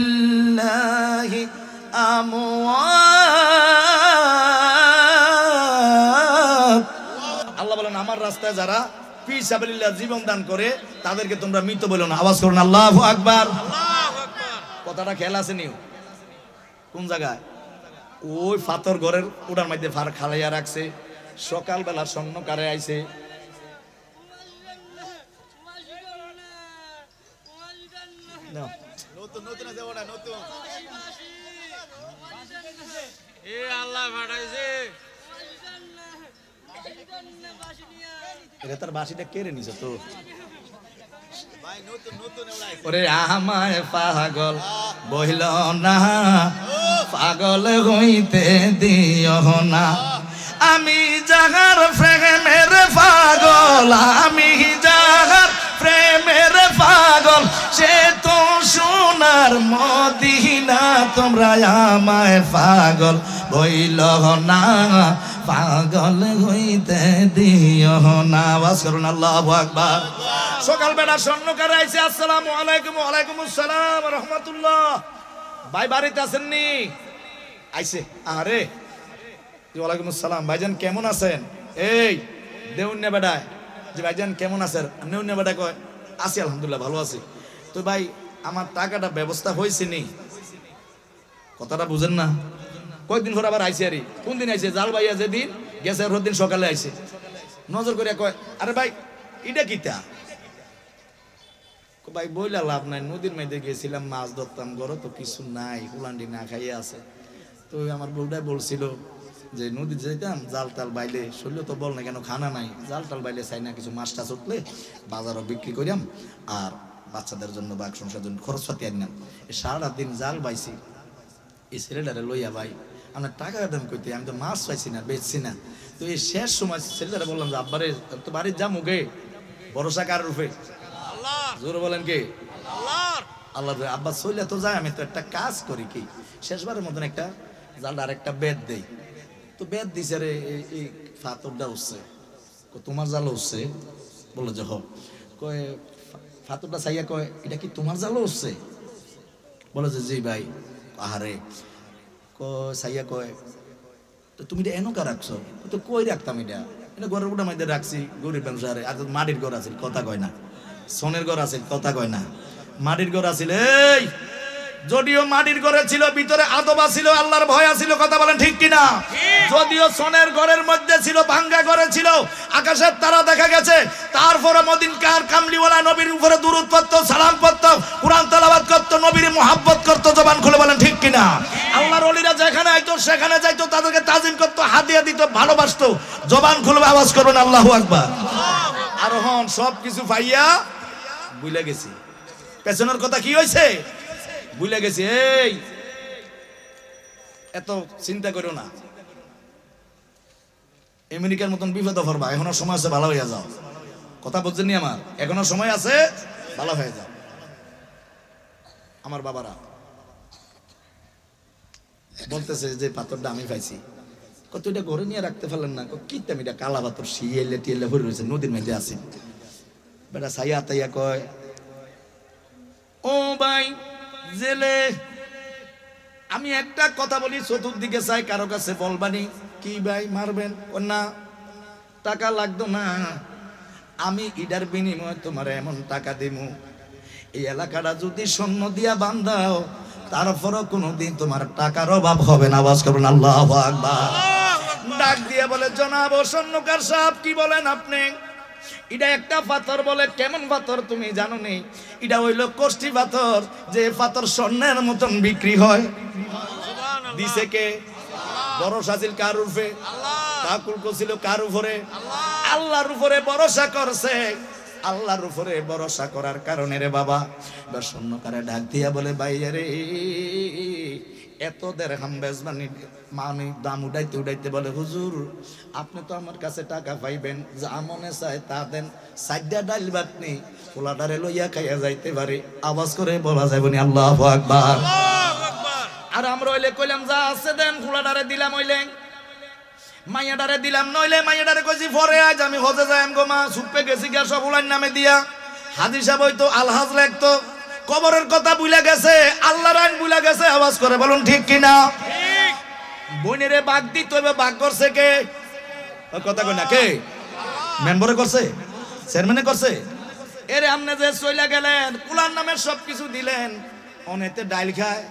সাবিলিল্লাহি আমওয়াত আল্লাহ বলেন আমার রাস্তায় যারা ফি সাবিলিল্লাহ জীবন দান করে তাদেরকে তোমরা মৃত বলো না আওয়াজ করুন আল্লাহু আকবার কথাটা খেয়াল আছে নিও কোন জায়গায় ওই পাথর ঘরের ওটার মধ্যে ফার খালাইয়া রাখছে সকালবেলা স্বর্ণকারে আইছে তার বাসিটা কেড়ে নিছে তো ওরে আমায় পাগল বহিল না পাগল হইতে দিও না আমি যাহার প্রেমের পাগল আমি যাহার প্রেমের পাগল পাগল সে তো সোনার মদিনা তোমরা আমায় পাগল বইল না পাগল হইতে দিও না আওয়াজ করুন আল্লাহু আকবার সকালবেলা স্বর্ণকার আইছে আসসালামু আলাইকুম ওয়া আলাইকুম আসসালাম ওয়া রাহমাতুল্লাহ ভাই বাড়িতে আছেন নি আইছে আরে ওয়ালাইকুম আসসালাম ভাইজান কেমন আছেন এই দেউন্যা বেডায় যে ভাইজান কেমন আছেন নেউন্যা বেডা কয় আছি আলহামদুলিল্লাহ ভালো আছি তো ভাই আমার টাকাটা ব্যবস্থা হয়েছে নি কথাটা বুঝেন না কয়েকদিন পর আবার আইছে আরে কোন দিন আইছে জাল ভাইয়া যেদিন গেছে ওর দিন সকালে আইছে নজর করে কয় আরে ভাই এটা কিটা ভাই বইলা লাভ নাই নদীর মধ্যে গেছিলাম মাছ ধরতাম ঘরে তো কিছু নাই হুলান্ডি না খাইয়ে আছে তো আমার বউটাই বলছিল যে নদী যেতাম জাল টাল বাইলে শরীর তো বল না কেন খানা নাই জাল টাল বাইলে চাই না কিছু মাছ টাছ উঠলে বাজারও বিক্রি করিয়াম আর বাচ্চাদের জন্য বা সংসার জন্য খরচ পাতি আনিলাম সারা দিন জাল বাইছি এই ছেলেটারে লইয়া ভাই আপনার টাকা দাম কইতে আমি তো মাছ পাইছি না বেচছি না তো এই শেষ সময় ছেলেটারে বললাম যে আব্বারে তো বাড়ির যা মুখে ভরসা কার রূপে জোর বলেন কি আল্লাহ আব্বা চলে তো যায় আমি তো একটা কাজ করি কি শেষবারের মতন একটা জালটা আর একটা বেদ দেই তো বেদ দিছে রে এই ফাতরটা উঠছে তোমার জাল উঠছে বললো যে কয় ফাতরটা চাইয়া কয় এটা কি তোমার জালও উঠছে বলো যে জি ভাই আহারে সাইয়া কয় তো তুমি এটা এনকা রাখছো তো কই রাখতাম এটা ঘরের উঠা মধ্যে রাখছি গরিব মানুষ আরে আর মাটির ঘর আছে কথা কয় না সোনের ঘর আছে কথা কয় না মাটির ঘর আছিল এই যদিও মাটির ঘরে ছিল ভিতরে আদবা ছিল আল্লাহর ভয় ছিল কথা বলেন ঠিক কিনা যদিও সোনের ঘরের মধ্যে ছিল ভাঙ্গা ঘরে ছিল আকাশের তারা দেখা গেছে তারপরে মদিনকার কামলিওয়ালা নবীর উপরে দুরূদ পড়তো সালাম পড়তো কুরআন তেলাওয়াত করতো নবীর মুহাব্বত করতো জবান খুলে বলেন ঠিক কিনা আল্লাহর ওলিরা যেখানে আইতো সেখানে যাইতো তাদেরকে তাজিম করতো হাদিয়া দিত ভালোবাসতো জবান খুলে আওয়াজ করবেন আল্লাহু আকবার আর হন সব কিছু পাইয়া ভুলে গেছি পেছনের কথা কি হইছে ভুলে গেছি এই এত চিন্তা করো না আমেরিকার মতন বিপদে পড়বা এখনো সময় আছে ভালো হয়ে যাও কথা বুঝছেন নি আমার এখনো সময় আছে ভালো হয়ে যাও আমার বাবারা বলতেছে যে পাথরটা আমি পাইছি কত এটা ঘরে নিয়ে রাখতে পারলেন না কিতাম এটা কালা পাথর শিয়েলে টিয়েলে ভরে রয়েছে নদীর মধ্যে আছে বেটা সাইয়া তাইয়া কয় ও ভাই জেলে আমি একটা কথা বলি চতুর্দিকে চাই কারো কাছে বলবানি কি ভাই মারবেন না টাকা লাগতো না আমি ইডার বিনিময়ে তোমার এমন টাকা দিমু এই এলাকাটা যদি স্বর্ণ দিয়া বান্ধাও তারপরও কোনোদিন তোমার টাকার অভাব হবে না আওয়াজ করবেন আল্লাহু আকবার ডাক দিয়ে বলে জনাব স্বর্ণকার সাহেব কি বলেন আপনি এটা একটা পাথর বলে কেমন পাথর তুমি জানো নি এটা হইলো কোষ্ঠী পাথর যে পাথর স্বর্ণের মতন বিক্রি হয় দিছে কে ভরসা ছিল কার উপরে তাকুল ছিল কার উপরে আল্লাহর উপরে ভরসা করছে আল্লাহর উপরে ভরসা করার কারণে রে বাবা স্বর্ণকারে ডাক দিয়া বলে ভাইয়া রে এত দেড়হাম বেজবানি মানে দাম উঠাইতে উঠাইতে বলে হুজুর আপনি তো আমার কাছে টাকা পাইবেন যা মনে চায় তা দেন সাইডা ডাইল বাটনি পোলাটারে লইয়া খাইয়া যাইতে পারে আওয়াজ করে বলা যাবে নি আল্লাহু আকবার আর আমরা হইলে কইলাম যা আছে দেন পোলাটারে দিলাম হইলে মাইয়াডারে দিলাম নইলে মাইয়াডারে কইছি পরে আজ আমি হজে যাইম গো মা সুপে গেছি গিয়া সব উলাইন নামে দিয়া হাজি সাহেব হইতো আলহাজ লাগতো কবরের কথা ভুলে গেছে আল্লাহর আইন ভুলে গেছে আওয়াজ করে বলুন ঠিক কিনা ঠিক বইনেরে বাগ দিতে হইবে বাগ করছে কে কথা কই না কে মেম্বারে করছে চেয়ারম্যানে করছে এরে আপনি যে চইলা গেলেন কুলার নামে সবকিছু দিলেন অনেতে ডাইল খায়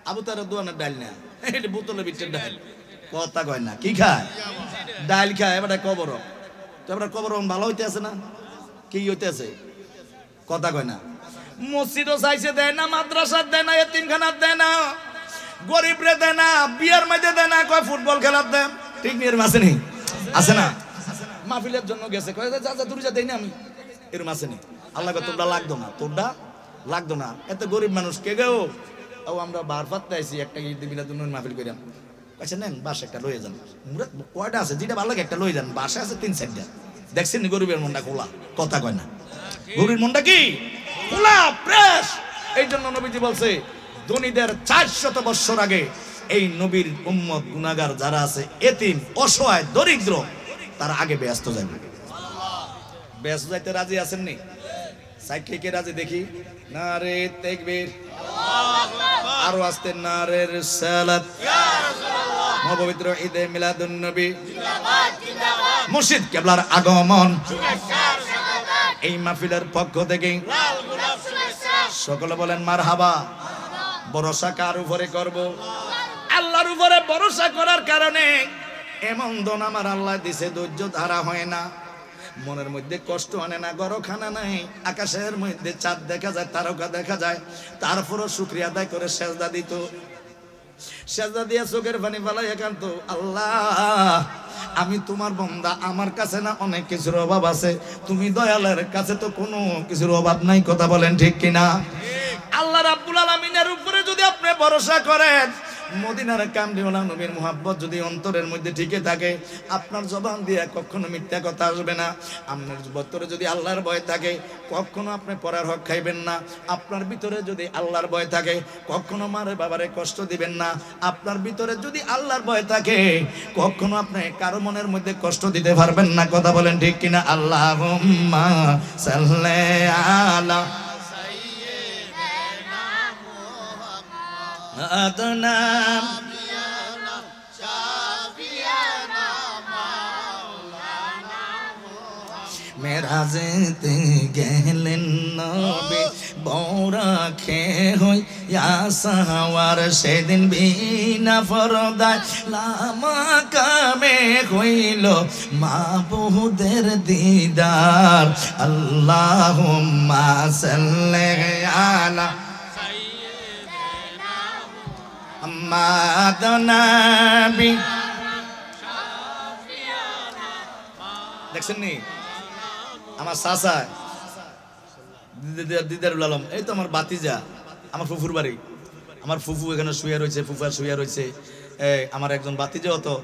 আবু তার দোয়ানের ডাইল না এটা বোতলে বিটের ডাইল কথা কয় না কি খায় ডাইল খায় এবারে কবর তো এবারে কবর ভালো হইতে আছে না কি হইতে আছে কথা কয় না মসজিদও চাইছে দেয় না মাদ্রাসা দেয় না এতিমখানা দেয় না গরিব রে দেয় না বিয়ার মধ্যে দেয় না কয় ফুটবল খেলার দেন ঠিক নিয়ে মাসে নেই আছে না মাহফিলের জন্য গেছে কয় যা যা দূরে যা দেই না আমি এর মাসে নেই আল্লাহ তোরটা লাগতো না তোরটা লাগতো না এত গরিব মানুষ কে গেও ও আমরা বার পাত্তে আইছি একটা ঈদ দিবিনা দুন মাহফিল করিলাম আচ্ছা নেন বাস একটা লয়ে যান মুরাদ কয়টা আছে যেটা ভালো লাগে একটা লয়ে যান বাসা আছে 3-4টা দেখছেন গরিবের মনটা খোলা কথা কয় না গরিবের মনটা কি খোলা প্রেস। এই জন্য নবীজি বলছে ধনীদের 400 বছর আগে এই নবীর উম্মত গুনাহগার যারা আছে, এতিম, অসহায়, দরিদ্র, তারা আগে ব্যস্ত যাবে। ব্যস্ত যাইতে রাজি আছেন নি? সাইকে কে রাজি দেখি? নারে তাকবীর, আরো আসতে নারে রিসালাত। মহাপবিত্র ঈদে মিলাদুন নবী জিন্দাবাদ জিন্দাবাদ। মুর্শিদ কেবলার আগমন, এই মাহফিলের পক্ষ থেকে লাল গোলাপ শুভেচ্ছা। সকলে বলেন মারহাবা। ভরসা কার উপরে করব? আল্লাহর উপরে ভরসা করার কারণে এমন দন আমার আল্লাহ দিছে, ধৈর্য ধারা হয় না, মনের মধ্যে কষ্ট আনে না, গরখানা নাই, আকাশের মধ্যে চাঁদ দেখা যায়, তারকা দেখা যায়, তারপরও শুকরিয়া আদায় করে সেজদা দিত। সেজদা দিয়া চোখের পানি ফেলাই একান্ত, আল্লাহ আমি তোমার বান্দা, আমার কাছে না অনেক কিছুর অভাব আছে, তুমি দয়ালের কাছে তো কোনো কিছুর অভাব নাই। কথা বলেন ঠিক কিনা? আল্লাহ রাব্বুল আলামিনের উপরে যদি আপনি ভরসা করেন, মদিনার কামলিওয়ালা নবীর মুহাব্বত যদি অন্তরের মধ্যে টিকে থাকে, আপনার জবান দিয়ে কখনো মিথ্যা কথা আসবে না। আপনার ভিতরে যদি আল্লাহর ভয় থাকে, কখনো আপনি পরার হক খাইবেন না। আপনার ভিতরে যদি আল্লাহর ভয় থাকে, কখনো মারে বাবারে কষ্ট দিবেন না। আপনার ভিতরে যদি আল্লাহর ভয় থাকে, কখনো আপনি কারো মনের মধ্যে কষ্ট দিতে পারবেন না। কথা বলেন ঠিক কিনা? আল্লাহুম্মা সাল্লি আলা আদনা মেরাজেতে গেলেন নবী, বৌরা খেয়ে হই ইয়াসাওয়ার, সেদিন বিনা ফরদায় লামা কামে হইল মাবুদের দিদার। আল্লাহুম্মা সাল্লি আলা মাদনাবি। দেখছেন নি আমার চাচা দিদারুল আলম, এই তো আমার বাতিজা, আমার ফুফুর বাড়ি, আমার ফুফু এখানে শুয়ে রয়েছে, ফুফা শুয়ে রয়েছে, আমার একজন বাতিজাও তো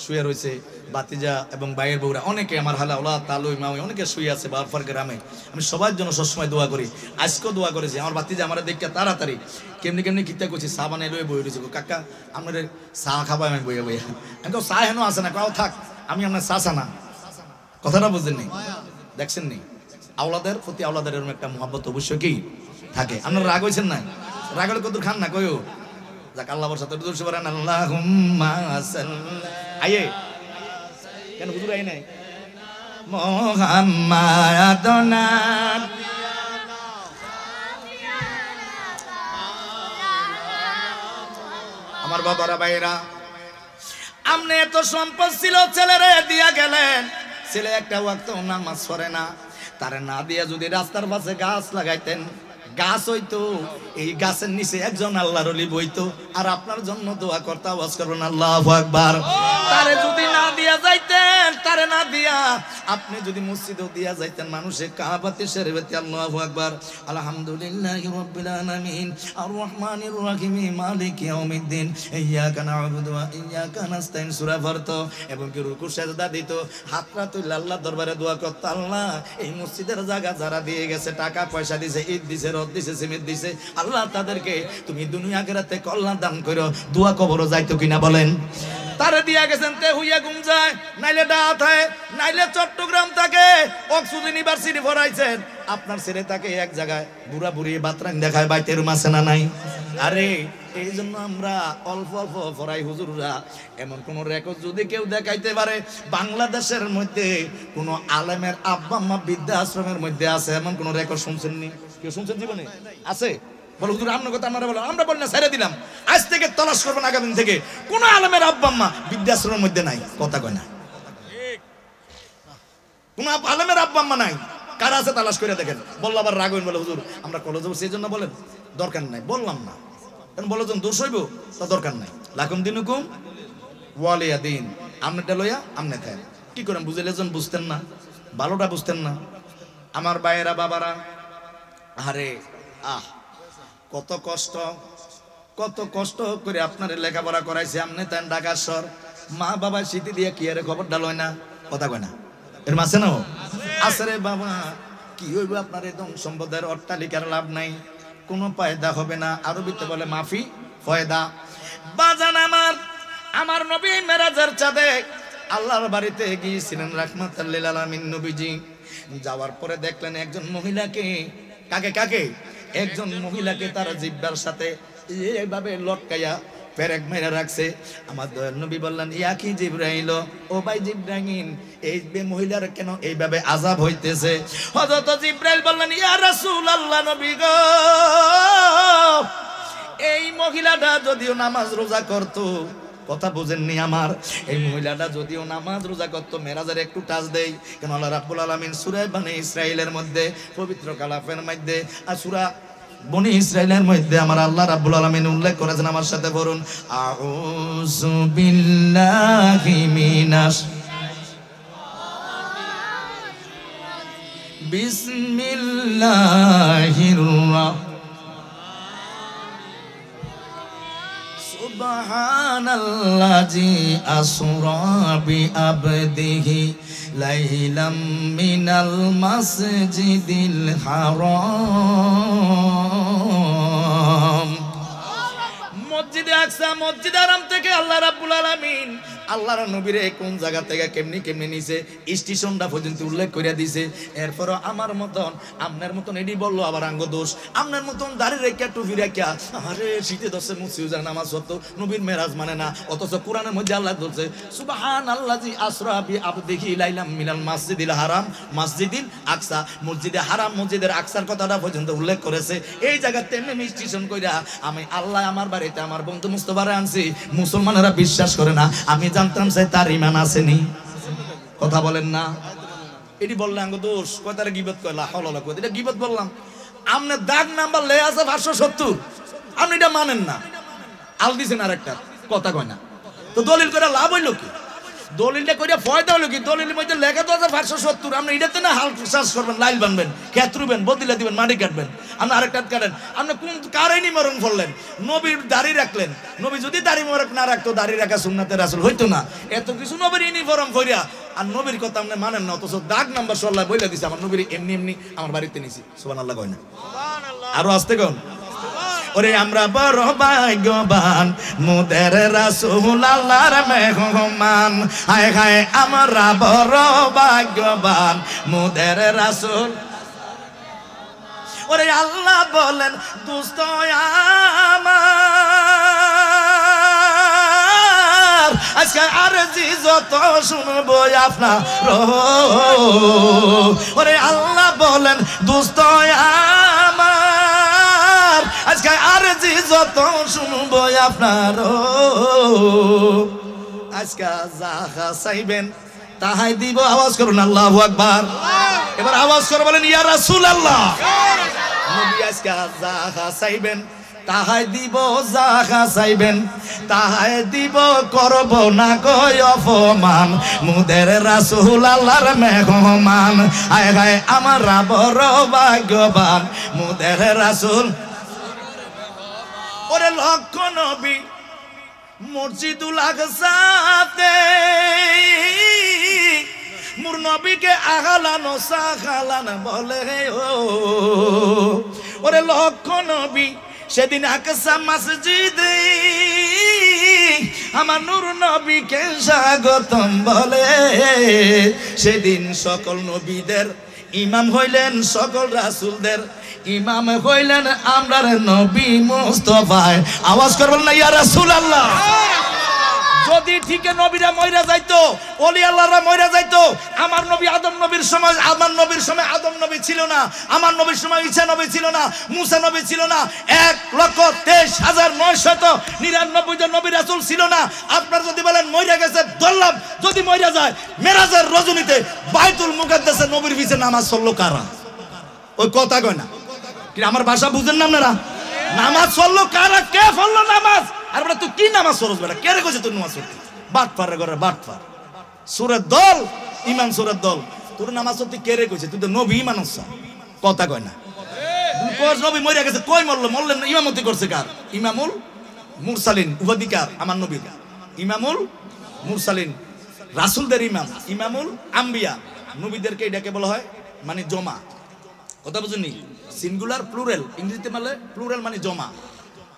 শুয়ে রয়েছে, বাতিজা এবং বাইয়ের বউরা অনেকে, আমার হালা ওলা তালুই মাউই অনেকে শুয়ে আছে বারফার গ্রামে। আমি সবার জন্য সবসময় দোয়া করি, আজকেও দোয়া করেছি। আমার বাতিজা আমার দেখে তাড়াতাড়ি কেমনি কেমনি কিতা করছি, চা বানাই লয়ে বই রয়েছে, কাকা আপনার চা খাবা? আমি বইয়া বইয়া, আমি তো চা হেন আছে না, কাও থাক, আমি আপনার চা চা না। কথাটা বুঝলেন নি? দেখছেন নি? আওলাদের প্রতি আওলাদের এরকম একটা মহব্বত অবশ্যই কি থাকে। আপনারা রাগ হয়েছেন না? রাগ হলে কত খান না কয়ও যাক, আল্লাহ বর্ষা তো দূর সবাই আল্লাহুম্মা সাল্লি। আইয়ে কেন হুজুর আই নাই? মুহাম্মাদনা আমার বাবারা ভাইরা, আমনে এত সম্পদ ছিল, ছেলেরে দিয়া গেলেন, ছেলে একটা ওয়াক্ত নামাজ পড়ে না, তারে না দিয়া যদি রাস্তার পাশে গাছ লাগাইতেন, গাছ হইতো, এই গাছের নিচে একজন আল্লাহর ওলি বইতো, আর আপনার জন্য দোয়া করতে আওয়াজ করবেন আল্লাহু আকবার। তারে যদি না দিয়া যাইতেন, তারে না দিয়া আপনি যদি মসজিদও দিয়া যাইতেন, মানুষে কাবাতে শরীফে আল্লাহু আকবার, আলহামদুলিল্লাহি রাব্বিল আলামিন, আর রহমানির রহিম, মালিক ইয়াউমিদ্দিন, ইয়্যাকা না'বুদু ওয়া ইয়্যাকা নাস্তাইন সূরা পড়তো এবং কি রুকু সিজদা দিত, হাতটা তুলে আল্লাহর দরবারে দোয়া করত, আল্লাহ এই মসজিদের জায়গা যারা দিয়ে গেছে, টাকা পয়সা দিছে, ঈদ দিছে, রদ দিছে, সিমেন্ট দিছে, আল্লাহ তাদেরকে তুমি দুনিয়া আখিরাতে কল্যাণ দান করো। দোয়া কবরও যাইতো কিনা বলেন? তারে দিয়া গেছেন, তে হুইয়া ঘুম যায়, নাইলে ডাত হয়, নাইলে চট্টগ্রাম থাকে, অক্সফোর্ড ইউনিভার্সিটি পড়াইছেন, আপনার ছেলে তাকে এক জায়গায় বুড়া বুড়ি বাতরান দেখায়, বাইতে রুম আছে না নাই? আরে এই জন্য আমরা অল্প অল্প পড়াই হুজুররা। এমন কোন রেকর্ড যদি কেউ দেখাইতে পারে বাংলাদেশের মধ্যে কোন আলেমের আব্বা আম্মা বৃদ্ধাশ্রমের মধ্যে আছে, এমন কোন রেকর্ড শুনছেন নি? কেউ শুনছেন জীবনে? আছে? বলো হুজুর আপনার কথা আমরা বলো, আমরা বলি না, ছেড়ে দিলাম, আজ থেকে তলাশ করবেন আগামী থেকে, কোন আলেমের আব্বা আম্মা বৃদ্ধাশ্রমের মধ্যে নাই। কথা কয় না? কোন আলেমের আব্বা আম্মা নাই, কারা আছে তালাশ করে দেখেন। বললো আবার রাগ হইন, বলে হুজুর আমরা কলেজে সেই জন্য বলেন, দরকার নাই, বললাম না, কারণ বলো যখন দোষ হইব তা দরকার নাই। লাকুম দিনুকুম ওয়ালিয়া দিন, আমনেটা লইয়া আমনে খায়। কি করেন বুঝাইলে যখন বুঝতেন না, ভালোটা বুঝতেন না। আমার ভাইয়েরা বাবারা, আরে কত কষ্ট, কত কষ্ট করে আপনার লেখাপড়া করাইছে, আমনে তাই ঢাকার শহর, মা বাবা স্মৃতি দিয়ে কি আরে খবর ডাল হয় না? কথা কয় না? এর মাসে না আছে রে বাবা, কি হইব আপনার এই ধন সম্পদের অট্টালিকার লাভ নাই, কোনো ফায়দা হবে না। আরবিতে বলে মাফি ফয়দা। বাজান আমার নবী মেরাজের চাঁদে আল্লাহর বাড়িতে গিয়েছিলেন রাহমাতাল লিল আলামিন নবীজি। যাওয়ার পরে দেখলেন একজন মহিলাকে, কাকে একজন মহিলাকে তার জিহ্বার সাথে এইভাবে লটকাইয়া পেরেক মেরে রাখছে। আমার দয়াল নবী বললেন, ইয়া কি জিবরাইল, ও ভাই জিবরাইল, এই মহিলার কেন এইভাবে আযাব হইতেছে? হযরত জিবরাইল বললেন, ইয়া রাসূলুল্লাহ, নবী গো, এই মহিলাটা যদিও নামাজ রোজা করত, কথা বুঝেননি আমার, এই মহিলাটা যদিও নামাজ রোজা করত, মেরাজের একটু টাচ দেই কেন আল্লাহ রাব্বুল আলামিন সূরা বনী ইসরাঈলের মধ্যে, পবিত্র কালামের মধ্যে আর সূরা বনী ইসরাঈলের মধ্যে আমার আল্লাহ রাব্বুল আলামিন উল্লেখ করেছেন। আমার সাথে বলুন, আউযু বিল্লাহি মিনাশ বিসমিল্লাহির সুবহানাল্লাযী আসরা বিআবদিহি লাইলাম মিনাল মাসজিদিল হারাম। মসজিদে আকসা, মসজিদে হারাম থেকে আল্লাহ রাব্বুল আলামিন আল্লাহর নবীরে কোন জায়গা থেকে কেমনি নিছে স্টেশনটা পর্যন্ত উল্লেখ করে দিছে। এরপর আমার মতন আপনার মতন এডি বললো আবার আঙ্গ দোষ, আপনার মতন দাড়ি রেখা টুপি রেখা আরে শীতে দশে মুসিউজার নামাজ হতো, নবীর মেরাজ মানে না, অথচ কোরআনের মধ্যে আল্লাহ বলছে সুবহানাল্লাযী আসরা বিআবদিহি লাইলাম মিনাল মাসজিদিল হারাম মাসজিদিল আকসা, মসজিদে হারাম মসজিদের আকসার কথাটা পর্যন্ত উল্লেখ করেছে। এই জায়গাতে এমনি স্টেশন কইরা আমি আল্লাহ আমার বাড়িতে আমার বন্ধু মুস্তফারে আনছি, মুসলমানেরা বিশ্বাস করে না, আমি জানতাম সে তার ঈমান আসেনি, কথা বলেন না। এটি বললে আঙ্গ দোষ, কয় তারা গীবত কয়, লা হাওলা ওয়ালা কুওয়াতা, এটা গীবত বললাম। আপনি দাগ নাম্বার লে আছে 570, আপনি এটা মানেন না, আল দিছেন আরেকটা, কথা কয় না, তো দলিল করে লাভ হইল কি? দলিলটা কইরা ফয়দা হলো কি? দলিলের মধ্যে লেখা তো আছে 570, আপনি এটাতে না হাল চাষ করবেন, লাইল বানবেন, ক্ষেত রুবেন, বদলা দিবেন, মাটি কাটবেন, আপনি আরেকটা কাটেন। আপনি কোন কারে নিমরণ করলেন? নবীর দাড়ি রাখলেন, নবী যদি দাড়ি মোবারক না রাখতো, দাড়ি রাখা সুন্নাতে রাসূল হইতো না, এত কিছু নবীর ইউনিফর্ম কইরা আর নবীর কথা আপনি মানেন না, অথচ দাগ নাম্বার সল্লাহ বইলা দিছে আমার নবীর এমনি আমার বাড়িতে নিছি, সুবহানাল্লাহ কয় না? আরো আসতে কোন ওরে আমরা বড় ভাগ্যবান, মোদের রাসূল আল্লাহর মেহমান, হায় হায় আমরা বড় ভাগ্যবান, মোদের রাসূল। ওরে আল্লাহ বলেন, দোস্ত আমার আজকে আরজি যত শুনবো আপনার, ওরে আল্লাহ বলেন, দোস্ত আমার আজকে আরজি যত শুনবো আপনার, আজকে যাহা চাইবেন তাহাই দিব। আওয়াজ করুন আল্লাহু আকবার। এবার আওয়াজ করে বলেন, ইয়া রাসূলুল্লাহ, নবী আজকে যাহা চাইবেন তাহাই দিব, যাহা চাইবেন তাহাই দিব, করব না কই অপমান, মুদের রাসূল আল্লাহর মেহমান, হায় হায় আমরা বড় ভাগ্যবান, মুদের রাসূল। ওরে লক্ষ নবী মসজিদুল আকসাতে মুর নবীকে আগালানো সাগালান বলে, ওরে লক্ষ নবী সেদিন আকসা মসজিদে আমার নূর নবীকে স্বাগতম বলে। সেদিন সকল নবীদের ইমাম হইলেন, সকল রাসূলদের ইমাম হইলেন আমরার নবী মুস্তাফা। আওয়াজ করবেন না ইয়া রাসূলুল্লাহ। যদি ঠিক নবীরা মইরা যাইতো, ওলি আল্লাহরা মইরা যাইতো, আমার নবী আদম নবীর সময়, আমার নবীর সময় আদম নবী ছিল না, আমার নবীর সময় ঈসা নবী ছিল না, মুসা নবী ছিল না, 1,23,999 জন নবী রাসূল ছিল না। আপনার যদি বলেন মইরা গেছে, ধরলাম যদি মইরা যায়, মেরাজের রজনীতে বাইতুল মুকাদ্দাসে নবীর পিছে নামাজ পড়লো কারা? ওই কথা কয় না, কি আমার ভাষা বুঝেন না আপনারা? নামাজ পড়লো কারা? কে পড়লো নামাজ? আর বলে তুই কি নামাজ পড়ছ বেটা? কে রে কইছে তুই নামাজ পড়তে? বাটপার রে করে বাটপার, সূরের দল, ইমাম সূরের দল, তোর নামাজ পড়তে কে রে কইছে? তুই তো নবী ইমান হচ্ছ, কথা কয় না। কোন নবী মরে গেছে, কই মরলো? মরলেন ইমামতি করছে কার? ইমামুল মুরসালিন, উপাধিকার আমার নবীর ইমামুল মুরসালিন, রাসূলদের ইমাম, ইমামুল আম্বিয়া, নবীদেরকে এটাকে বলা হয় মানে জমা, কথা বুঝুননি? সিঙ্গুলার প্লুরাল, ইংরেজিতে মানে প্লুরাল মানে জমা।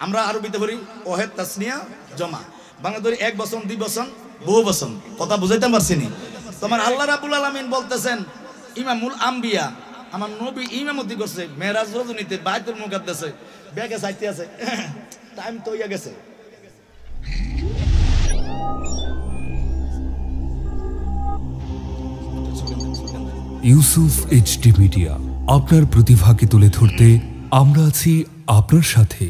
আমরা আরবিতে বলি ওয়াহেদ তাসনিয়া জমা। বাংলা ধরি এক বচন, দুই বচন, বহু বচন। কথা বুঝাইতে পারছি নি? তোমার আল্লাহ রাব্বুল আলামিন বলতেছেন ইমামুল আম্বিয়া, আমার নবী ইমামতি করছে মেরাজ রজনীতে বাইতুল মুকাদ্দাসে, ব্যাগে সাইতে আছে, টাইম তো হইয়া গেছে। ইউসুফ এইচডি মিডিয়া, আপনার প্রতিভাকে তুলে ধরতে আমরা আছি আপনার সাথে।